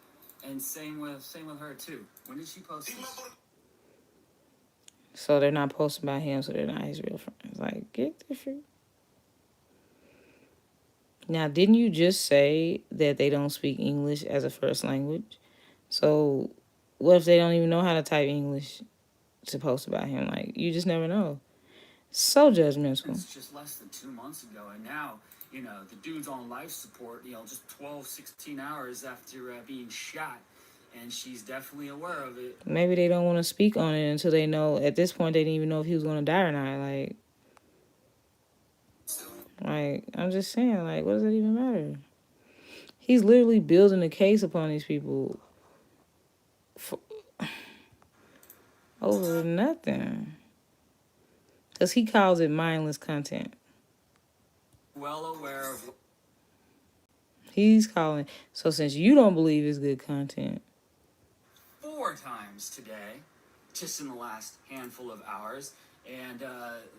and same with her too. When did she post this? So they're not posting about him, so they're not his real friends. Like, get the fruit. Now, didn't you just say that they don't speak English as a first language? So what if they don't even know how to type English to post about him? Like, you just never know. So judgmental. It's just less than 2 months ago, and now, you know, the dude's on life support, you know, just 12, 16 hours after being shot, and she's definitely aware of it. Maybe they don't want to speak on it until they know. At this point, they didn't even know if he was going to die or not. Like, I'm just saying, like, what does it even matter? He's literally building a case upon these people over nothing. Because he calls it mindless content. Well aware of. He's calling. So since you don't believe it's good content. 4 times today, just in the last handful of hours. And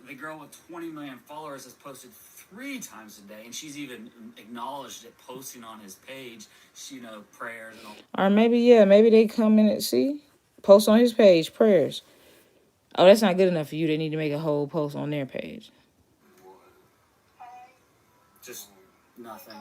the girl with 20 million followers has posted 3 times a day, and she's even acknowledged it, posting on his page, you know, prayers and all. Or maybe they come in and see, post on his page, prayers. Oh, that's not good enough for you. They need to make a whole post on their page. Just nothing.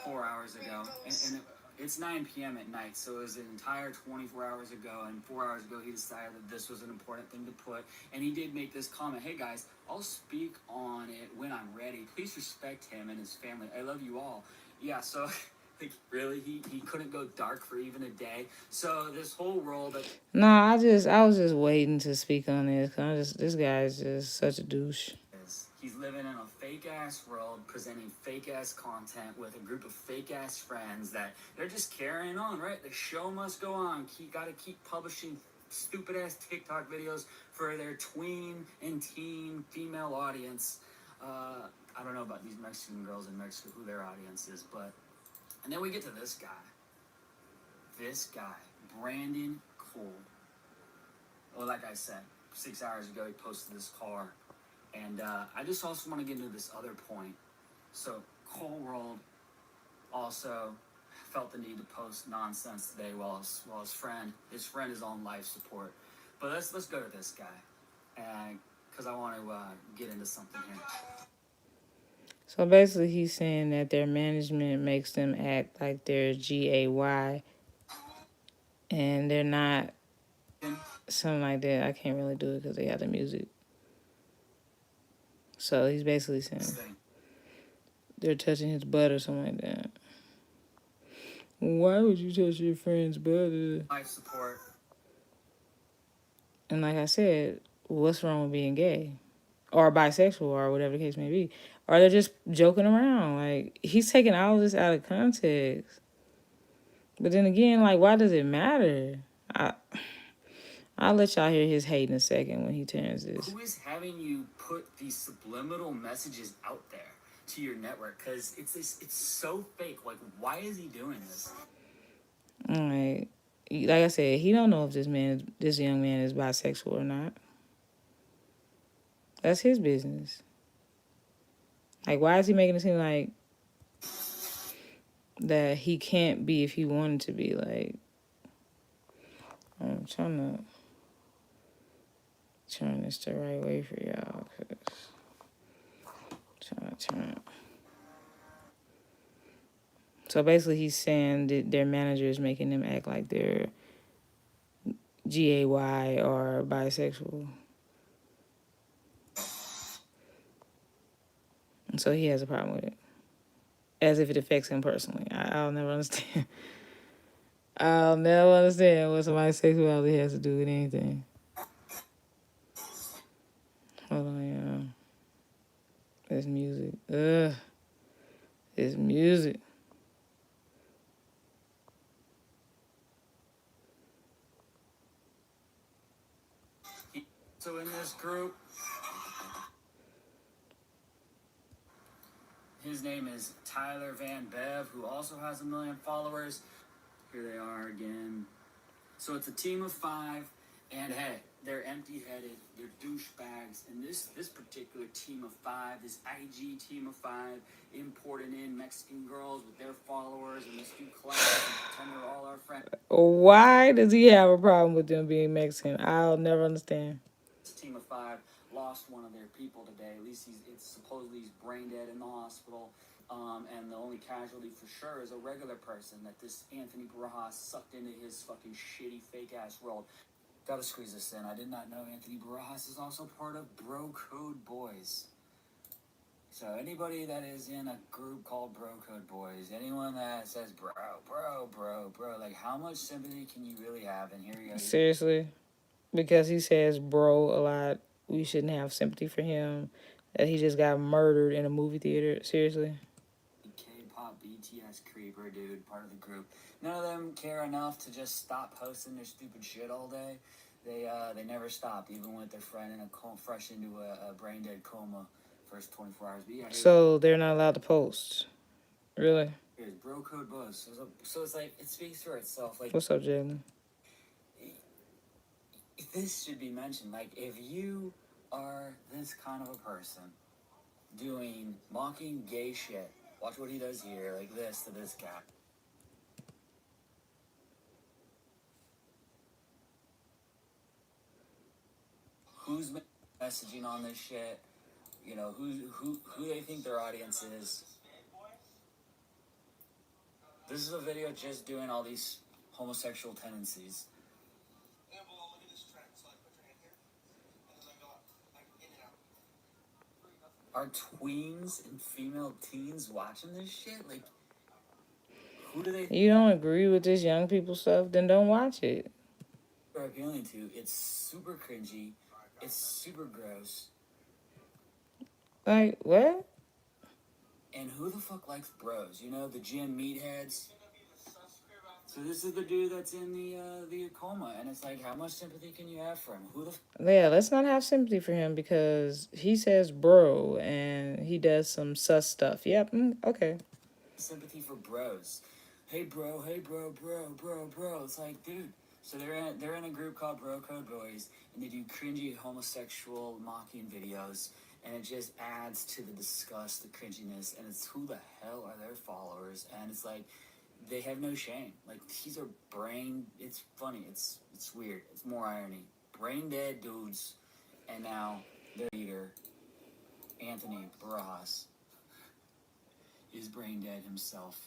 4 hours ago. And it's 9 p.m. at night, so it was an entire 24 hours ago, and 4 hours ago he decided that this was an important thing to put, and he did make this comment, hey guys, I'll speak on it when I'm ready. Please respect him and his family. I love you all. Yeah, so, like, really? He couldn't go dark for even a day? So this whole world... Nah, I was just waiting to speak on this, because this guy is just such a douche. He's living in a fake-ass world, presenting fake-ass content with a group of fake-ass friends that they're just carrying on, right? The show must go on. Gotta keep publishing stupid-ass TikTok videos for their tween and teen female audience. I don't know about these Mexican girls in Mexico, who their audience is, but... And then we get to this guy. This guy, Brandon Cole. Well, like I said, 6 hours ago, he posted this car. And I just also want to get into this other point. So Cole World also felt the need to post nonsense today while his friend is on life support. But let's go to this guy, because I want to get into something here. So basically, he's saying that their management makes them act like they're GAY, and they're not. Something like that. I can't really do it because they got the music. So he's basically saying they're touching his butt or something like that. Why would you touch your friend's butt? Life support. And like I said, what's wrong with being gay? Or bisexual or whatever the case may be. Or they're just joking around. Like, he's taking all of this out of context. But then again, like, why does it matter? I'll let y'all hear his hate in a second when he turns this. Who is having you put these subliminal messages out there to your network? Because it's so fake. Like, why is he doing this? Like I said, he don't know if this young man is bisexual or not. That's his business. Like, why is he making it seem like that he can't be if he wanted to be? Like, I'm trying to turn this the right way for y'all, because I'm trying to turn it. So basically he's saying that their manager is making them act like they're gay or bisexual. And so he has a problem with it. As if it affects him personally. I'll never understand. I'll never understand what somebody's sexuality has to do with anything. Hold on, y'all. It's music. Ugh. It's music. So in this group, his name is Tyler Van Bev, who also has 1 million followers. Here they are again. So it's a team of 5, and hey, they're empty-headed, they're douchebags, and this particular team of 5, this IG team of 5, importing in Mexican girls with their followers, and this do class and pretend they're all our friends. Why does he have a problem with them being Mexican? I'll never understand. This team of 5 lost one of their people today. At least it's supposedly he's brain dead in the hospital. And the only casualty for sure is a regular person that this Anthony Barajas sucked into his fucking shitty fake ass world. Gotta squeeze this in. I did not know Anthony Barajas is also part of Bro Code Boys. So anybody that is in a group called Bro Code Boys, anyone that says bro, like how much sympathy can you really have? And here you go. Seriously? Because he says bro a lot, we shouldn't have sympathy for him. That he just got murdered in a movie theater. Seriously? K-pop BTS creeper dude, part of the group. None of them care enough to just stop posting their stupid shit all day. They never stopped, even with their friend in fresh into a brain dead coma first 24 hours. But yeah, so they're not allowed to post. Really? Here's Bro Code Buzz. So it's like it speaks for itself. Like, what's up, Jalen? This should be mentioned. Like, if you are this kind of a person doing mocking gay shit, watch what he does here, like this to this guy. Who's messaging on this shit? You know, who they think their audience is. This is a video just doing all these homosexual tendencies. Are tweens and female teens watching this shit? Like, who do they... You don't agree with this young people stuff? Then don't watch it. They're appealing to. It's super cringy. It's super gross. Like, what? And who the fuck likes bros? You know, the gym meatheads? So this is the dude that's in the coma, and it's like, how much sympathy can you have for him? Who the Yeah, let's not have sympathy for him because he says bro and he does some sus stuff. Yep, okay. Sympathy for bros. Hey bro, bro. It's like, dude. So they're in a group called Bro Code Boys, and they do cringy homosexual mocking videos, and it just adds to the disgust, the cringiness, and it's who the hell are their followers? And it's like, they have no shame. Like, these are it's funny, it's weird, it's more irony. Brain dead dudes, and now their leader, Anthony Barajas, is brain dead himself.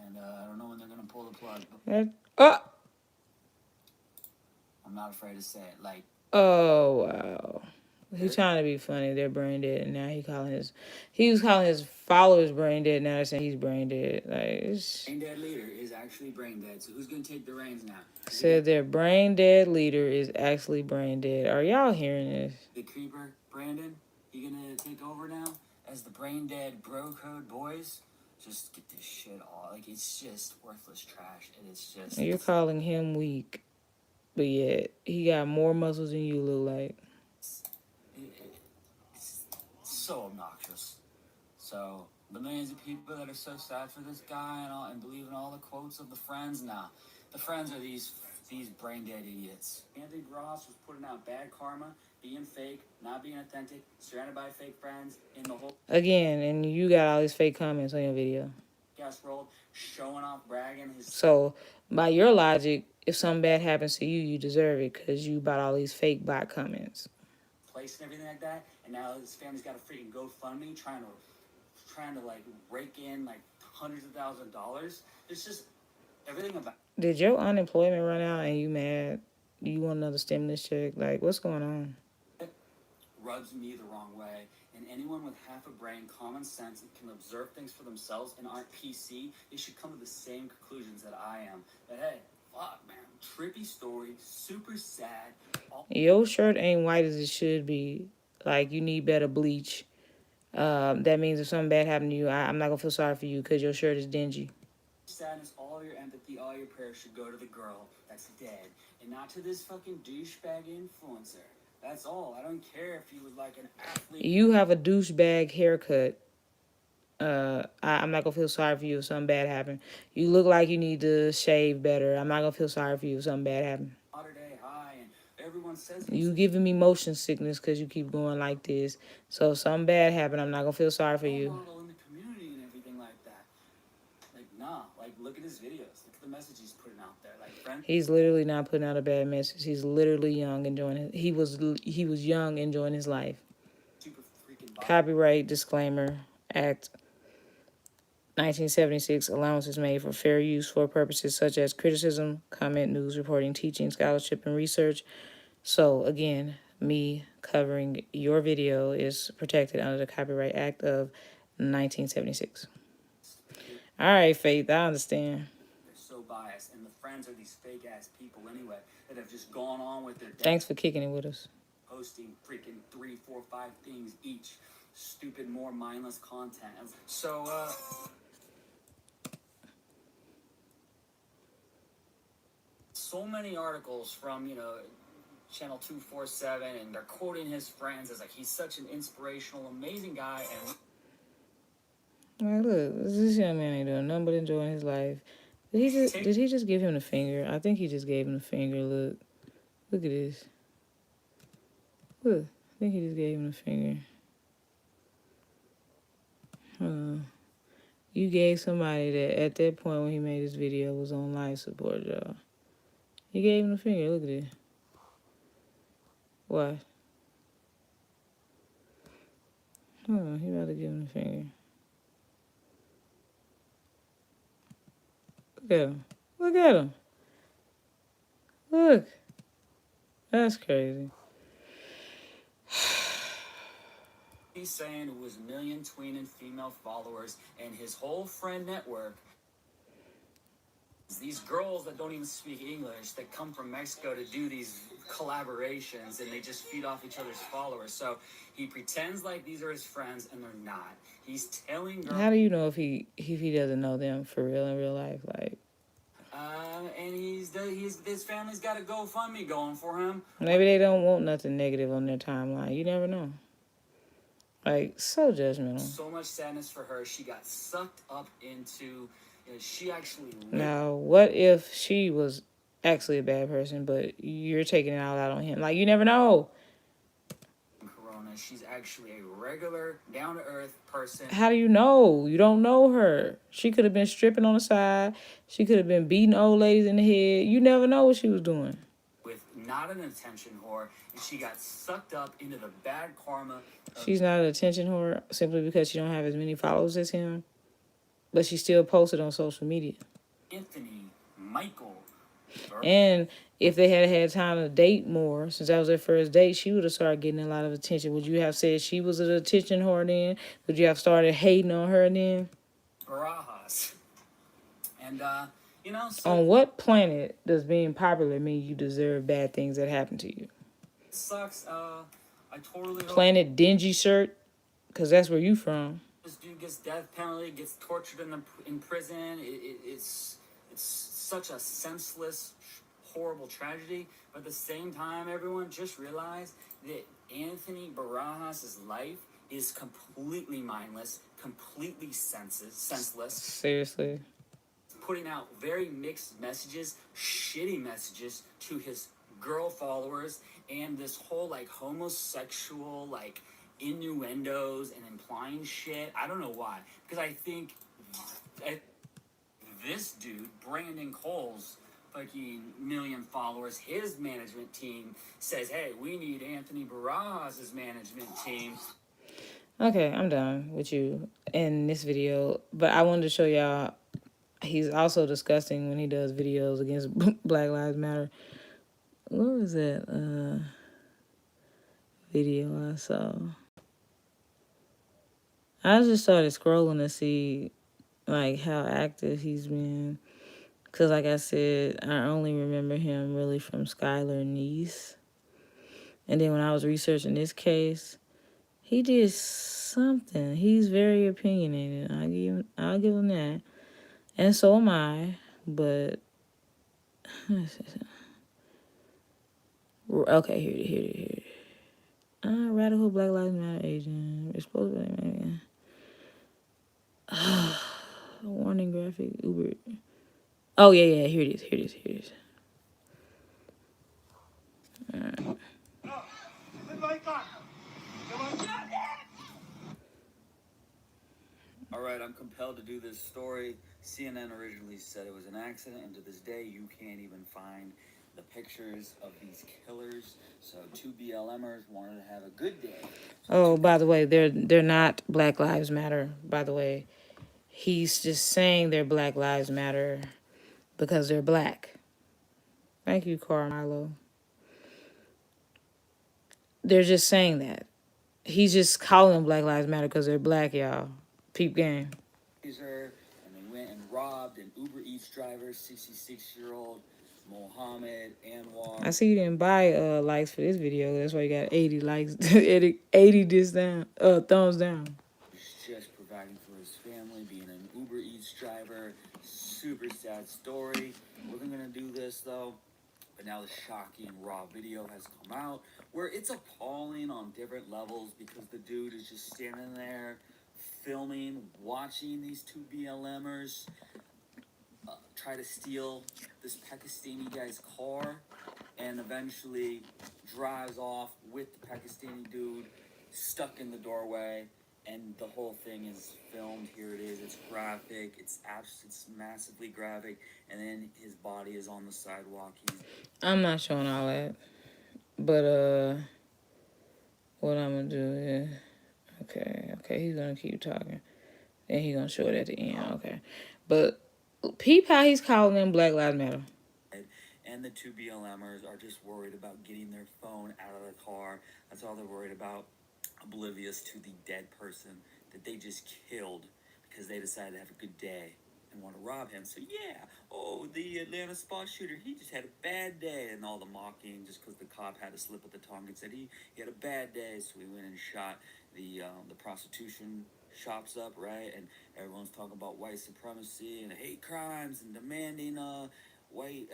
And I don't know when they're gonna pull the plug. I'm not afraid to say it. Like, oh wow, he's trying to be funny. They're brain dead, and now he was calling his followers brain dead. Now they're saying he's brain dead. Like, brain dead leader is actually brain dead. So who's gonna take the reins now? Said their brain dead leader is actually brain dead. Are y'all hearing this? The creeper, Brandon, you gonna take over now as the brain dead Bro Code Boys? Just get this shit all. Like, it's just worthless trash, and it's just... You're calling him weak, but yet he got more muscles than you look like. It's so obnoxious. So, the millions of people that are so sad for this guy and believe in all the quotes of the friends, nah. The friends are these brain dead idiots. Anthony Ross was putting out bad karma, being fake, not being authentic, surrounded by fake friends, in the whole... Again, and you got all these fake comments on your video. World, showing off, bragging his... So, by your logic, if something bad happens to you, you deserve it because you bought all these fake bot comments. Place and everything like that, and now his family's got a freaking GoFundMe trying to like rake in like hundreds of $1,000s. It's just everything about... Did your unemployment run out and you mad you want another stimulus check? Like, what's going on? Rubs me the wrong way. And anyone with half a brain, common sense, and can observe things for themselves and aren't PC, they should come to the same conclusions that I am. That, hey, fuck, man, trippy story, super sad. Your shirt ain't white as it should be. Like, you need better bleach. That means if something bad happened to you, I'm not gonna feel sorry for you because your shirt is dingy. Sadness, all your empathy, all your prayers should go to the girl that's dead, and not to this fucking douchebag influencer. That's all. I don't care if he was like an athlete. You have a douchebag haircut. I'm not gonna feel sorry for you if something bad happened. You look like you need to shave better. I'm not gonna feel sorry for you if something bad happened. Day high, and everyone says You giving me motion sickness because you keep going like this. So if something bad happened, I'm not gonna feel sorry for you. model in the community and everything like that. Like, nah. Like, look at his videos. Look at the message he's putting out there. Like, friend. He's literally not putting out a bad message. He's literally young, enjoying it. He was young, enjoying his life. Super freaking Copyright Disclaimer Act 1976. Allowances made for fair use for purposes such as criticism, comment, news reporting, teaching, scholarship, and research. So again, me covering your video is protected under the Copyright Act of 1976. All right, Faith, I understand. They're so biased, and the friends are these fake ass people anyway that have just gone on with their day. Thanks for kicking it with us. Posting freaking 3, 4, 5 things each. Stupid, more mindless content. So, so many articles from, Channel 247, and they're quoting his friends as like he's such an inspirational, amazing guy. And Like, look, this young man ain't doing nothing but enjoying his life. Did he just give him the finger? I think he just gave him the finger. Look at this. Look, I think he just gave him the finger. You gave somebody that at that point when he made this video was on life support, y'all. You gave him the finger. Look at it. What? He about to give him the finger. Look at him. Look at him. Look. That's crazy. he's saying it was a million tween and female followers, and his whole friend network. These girls that don't even speak English that come from Mexico to do these collaborations, and they just feed off each other's followers. So he pretends like these are his friends, and they're not. He's telling girls. How do you know if he doesn't know them for real in real life? Like, and his family's got a GoFundMe going for him. Maybe they don't want nothing negative on their timeline. You never know. Like, so judgmental. So much sadness for her. She got sucked up into. She actually. Now, what if she was actually a bad person, but you're taking it all out on him? Like, you never know. Corona. She's actually a regular, down-to-earth person. How do you know? You don't know her. She could have been stripping on the side. She could have been beating old ladies in the head. You never know what she was doing. With not an attention whore, and she got sucked up into the bad karma. She's not an attention whore simply because she don't have as many followers as him. But she still posted on social media. Tiffany, Michael. And if they had time to date more, since that was their first date, she would have started getting a lot of attention. Would you have said she was an attention whore then? Would you have started hating on her then? Barajas. And, So on what planet does being popular mean you deserve bad things that happen to you? It sucks. I totally. Planet Dingy Shirt? Because that's where you from. This dude gets death penalty, gets tortured in prison. It's such a senseless, horrible tragedy. But at the same time, everyone just realized that Anthony Barajas' life is completely mindless, completely senseless. Seriously. Putting out very mixed messages, shitty messages to his girl followers, and this whole homosexual innuendos and implying shit. I don't know why, because I think this dude, Brandon Cole's fucking million followers, his management team says, hey, we need Anthony Barajas' management team. Okay, I'm done with you in this video, but I wanted to show y'all he's also disgusting when he does videos against Black Lives Matter. what was that video I saw? I just started scrolling to see like how active he's been. Cause like I said, I only remember him really from Skylar Niece. And then when I was researching this case, he did something. He's very opinionated. I'll give him that. And so am I. But okay, here it is. Radical Black Lives Matter agent. Exposed by warning graphic Uber. Oh yeah, here it is. All right, I'm compelled to do this story. CNN originally said it was an accident, and to this day, you can't even find the pictures of these killers. So two BLMers wanted to have a good day. Oh, by the way, they're not Black Lives Matter. By the way, he's just saying they're Black Lives Matter because they're black. Thank you, Carmelo. They're just saying that. He's just calling them Black Lives Matter because they're black, y'all. Peep game. And they went and robbed an Uber Eats driver, 66-year-old Mohammed Anwar. I see you didn't buy likes for this video. That's why you got 80 likes, 80 thumbs down. He's just providing for his family, being an Uber Eats driver. Super sad story. Wasn't gonna do this though, but now the shocking raw video has come out where it's appalling on different levels because the dude is just standing there filming, watching these two BLMers try to steal this Pakistani guy's car, and eventually drives off with the Pakistani dude stuck in the doorway. And the whole thing is filmed. Here it is. It's graphic. It's massively graphic. And then his body is on the sidewalk. I'm not showing all that, but what I'm gonna do is okay. He's gonna keep talking, and he's gonna show it at the end. Okay, but peep how he's calling them Black Lives Matter. And the two BLMers are just worried about getting their phone out of the car. That's all they're worried about, oblivious to the dead person that they just killed because they decided to have a good day and want to rob him. So yeah, oh, the Atlanta spot shooter, he just had a bad day, and all the mocking just because the cop had a slip of the tongue and said he had a bad day, so we went and shot the prostitution shops up, right? And everyone's talking about white supremacy and hate crimes and demanding white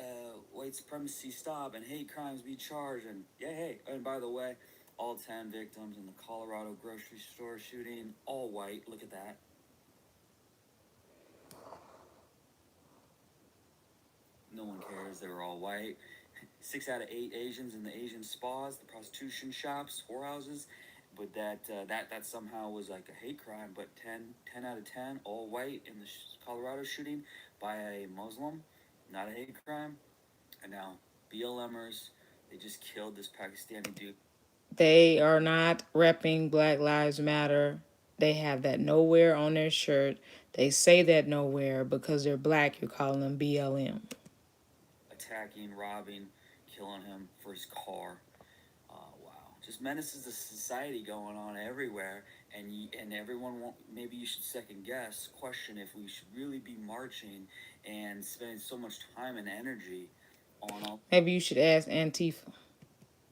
supremacy stop and hate crimes be charged. And yeah, hey, and by the way, all 10 victims in the Colorado grocery store shooting, all white. Look at that. No one cares. They were all white. 6 out of 8 Asians in the Asian spas, the prostitution shops, whorehouses. But that somehow was like a hate crime. But 10 out of 10, all white in the Colorado shooting by a Muslim, not a hate crime. And now BLMers, they just killed this Pakistani dude. They are not repping Black Lives Matter. They have that nowhere on their shirt. They say that nowhere because they're black. You're calling them BLM. Attacking, robbing, killing him for his car. Wow, just menaces the society going on everywhere, and everyone maybe you should second guess, question if we should really be marching and spending so much time and energy on all. Maybe you should ask Antifa.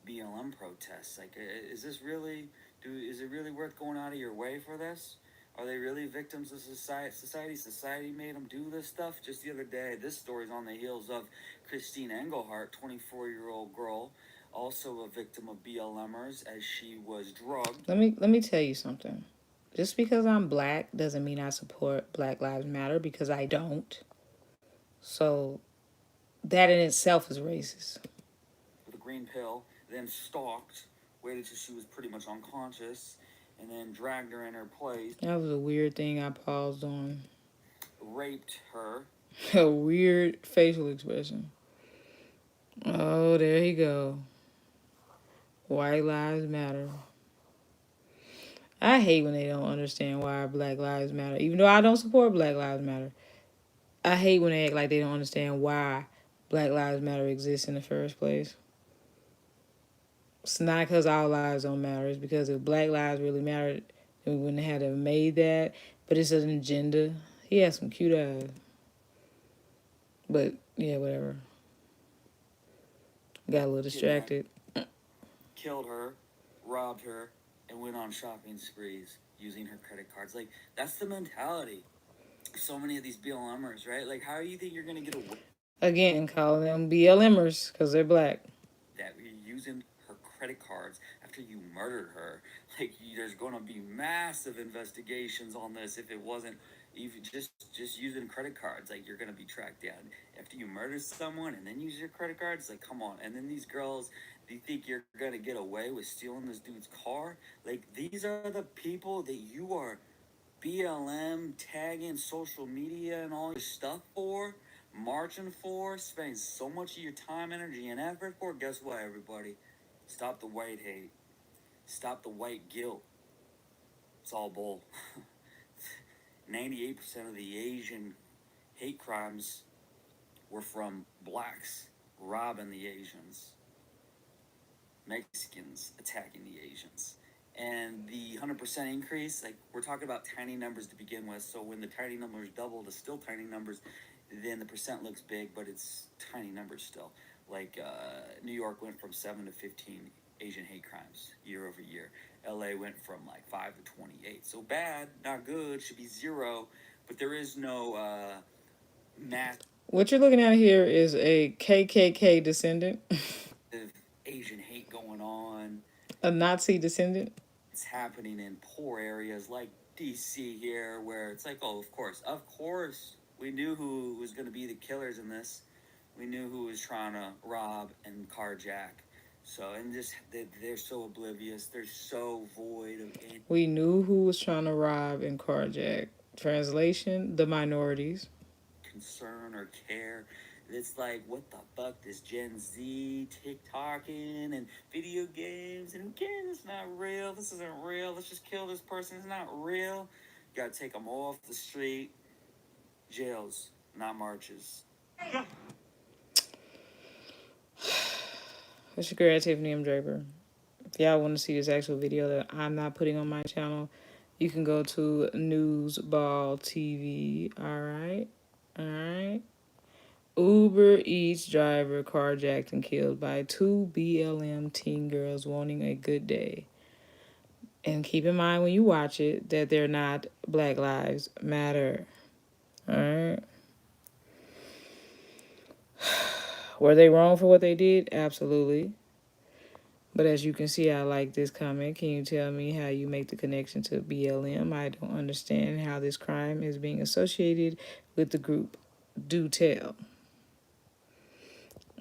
BLM protests. Like, is this really? Is it really worth going out of your way for this? Are they really victims of society? Society made them do this stuff. Just the other day, this story's on the heels of Christine Engelhardt, 24-year-old girl, also a victim of BLMers as she was drugged. Let me tell you something. Just because I'm black doesn't mean I support Black Lives Matter, because I don't. So that in itself is racist. With a green pill, then stalked, waited till she was pretty much unconscious, and then dragged her in her place. That was a weird thing I paused on. Raped her. A weird facial expression. Oh, there you go. White Lives Matter. I hate when they don't understand why Black Lives Matter. Even though I don't support Black Lives Matter, I hate when they act like they don't understand why Black Lives Matter exists in the first place. It's not because our lives don't matter. It's because if Black lives really mattered, then we wouldn't have had to have made that. But it's an agenda. He has some cute eyes. But yeah, whatever. Got a little Kidnapped, distracted. killed her, robbed her, and went on shopping sprees using her credit cards. Like, that's the mentality. So many of these BLMers, right? Like, how do you think you're gonna get away Again, calling them BLMers because they're Black. that you're using her credit cards after you murdered her? Like, there's gonna be massive investigations on this if it wasn't even just using credit cards. Like, you're gonna be tracked down after you murder someone and then use your credit cards. Like, come on. And then these girls, do you think you're gonna get away with stealing this dude's car? Like, these are the people that you are BLM tagging social media and all your stuff for, marching for, spending so much of your time, energy, and effort for. Guess what, everybody? Stop the white hate. Stop the white guilt. It's all bull. 98% of the Asian hate crimes were from blacks robbing the Asians, Mexicans attacking the Asians. And the 100% increase, like, we're talking about tiny numbers to begin with. So when the tiny numbers double to still tiny numbers, then the percent looks big, but it's tiny numbers still. Like, New York went from 7 to 15 Asian hate crimes year over year. LA went from like 5 to 28. So bad, not good, should be 0. But there is no massive What you're looking at here is a KKK descendant, Asian hate going on. a Nazi descendant. It's happening in poor areas like DC here, where it's like, oh, of course, we knew who was going to be the killers in this. We knew who was trying to rob and carjack. So, and just, they're so oblivious. They're so void of any We knew who was trying to rob and carjack. Translation: the minorities. concern or care. It's like, what the fuck, this Gen Z TikToking and video games, and who cares? It's not real. This isn't real. Let's just kill this person. It's not real. You gotta take them off the street. Jails, not marches. It's your girl Tiffany Draper. If y'all want to see this actual video that I'm not putting on my channel, you can go to Newsball TV. Alright. Uber Eats driver carjacked and killed by 2 BLM teen girls wanting a good day. And keep in mind when you watch it that they're not Black Lives Matter. Alright. Were they wrong for what they did? Absolutely. But as you can see, I like this comment. Can you tell me how you make the connection to BLM? I don't understand how this crime is being associated with the group. Do tell.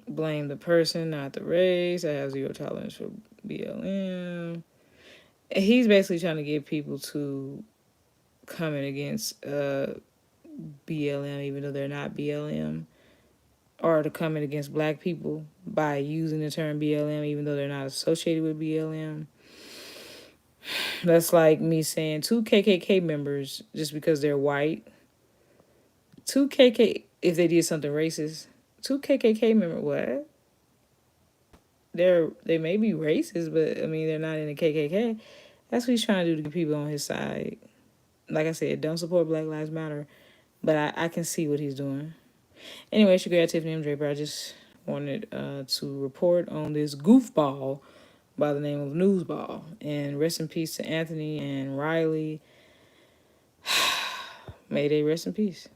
Blame the person, not the race. I have zero tolerance for BLM. He's basically trying to get people to coming against BLM, even though they're not BLM, or to coming against Black people by using the term BLM, even though they're not associated with BLM. That's like me saying 2 KKK members just because they're white. 2 KK, if they did something racist. 2 KKK members, what? They may be racist, but I mean, they're not in the KKK. That's what he's trying to do to get people on his side. Like I said, don't support Black Lives Matter, but I can see what he's doing. Anyway, it's your girl Tiffany Draper. I just wanted to report on this goofball by the name of Newsball. And rest in peace to Anthony and Rylee. May they rest in peace.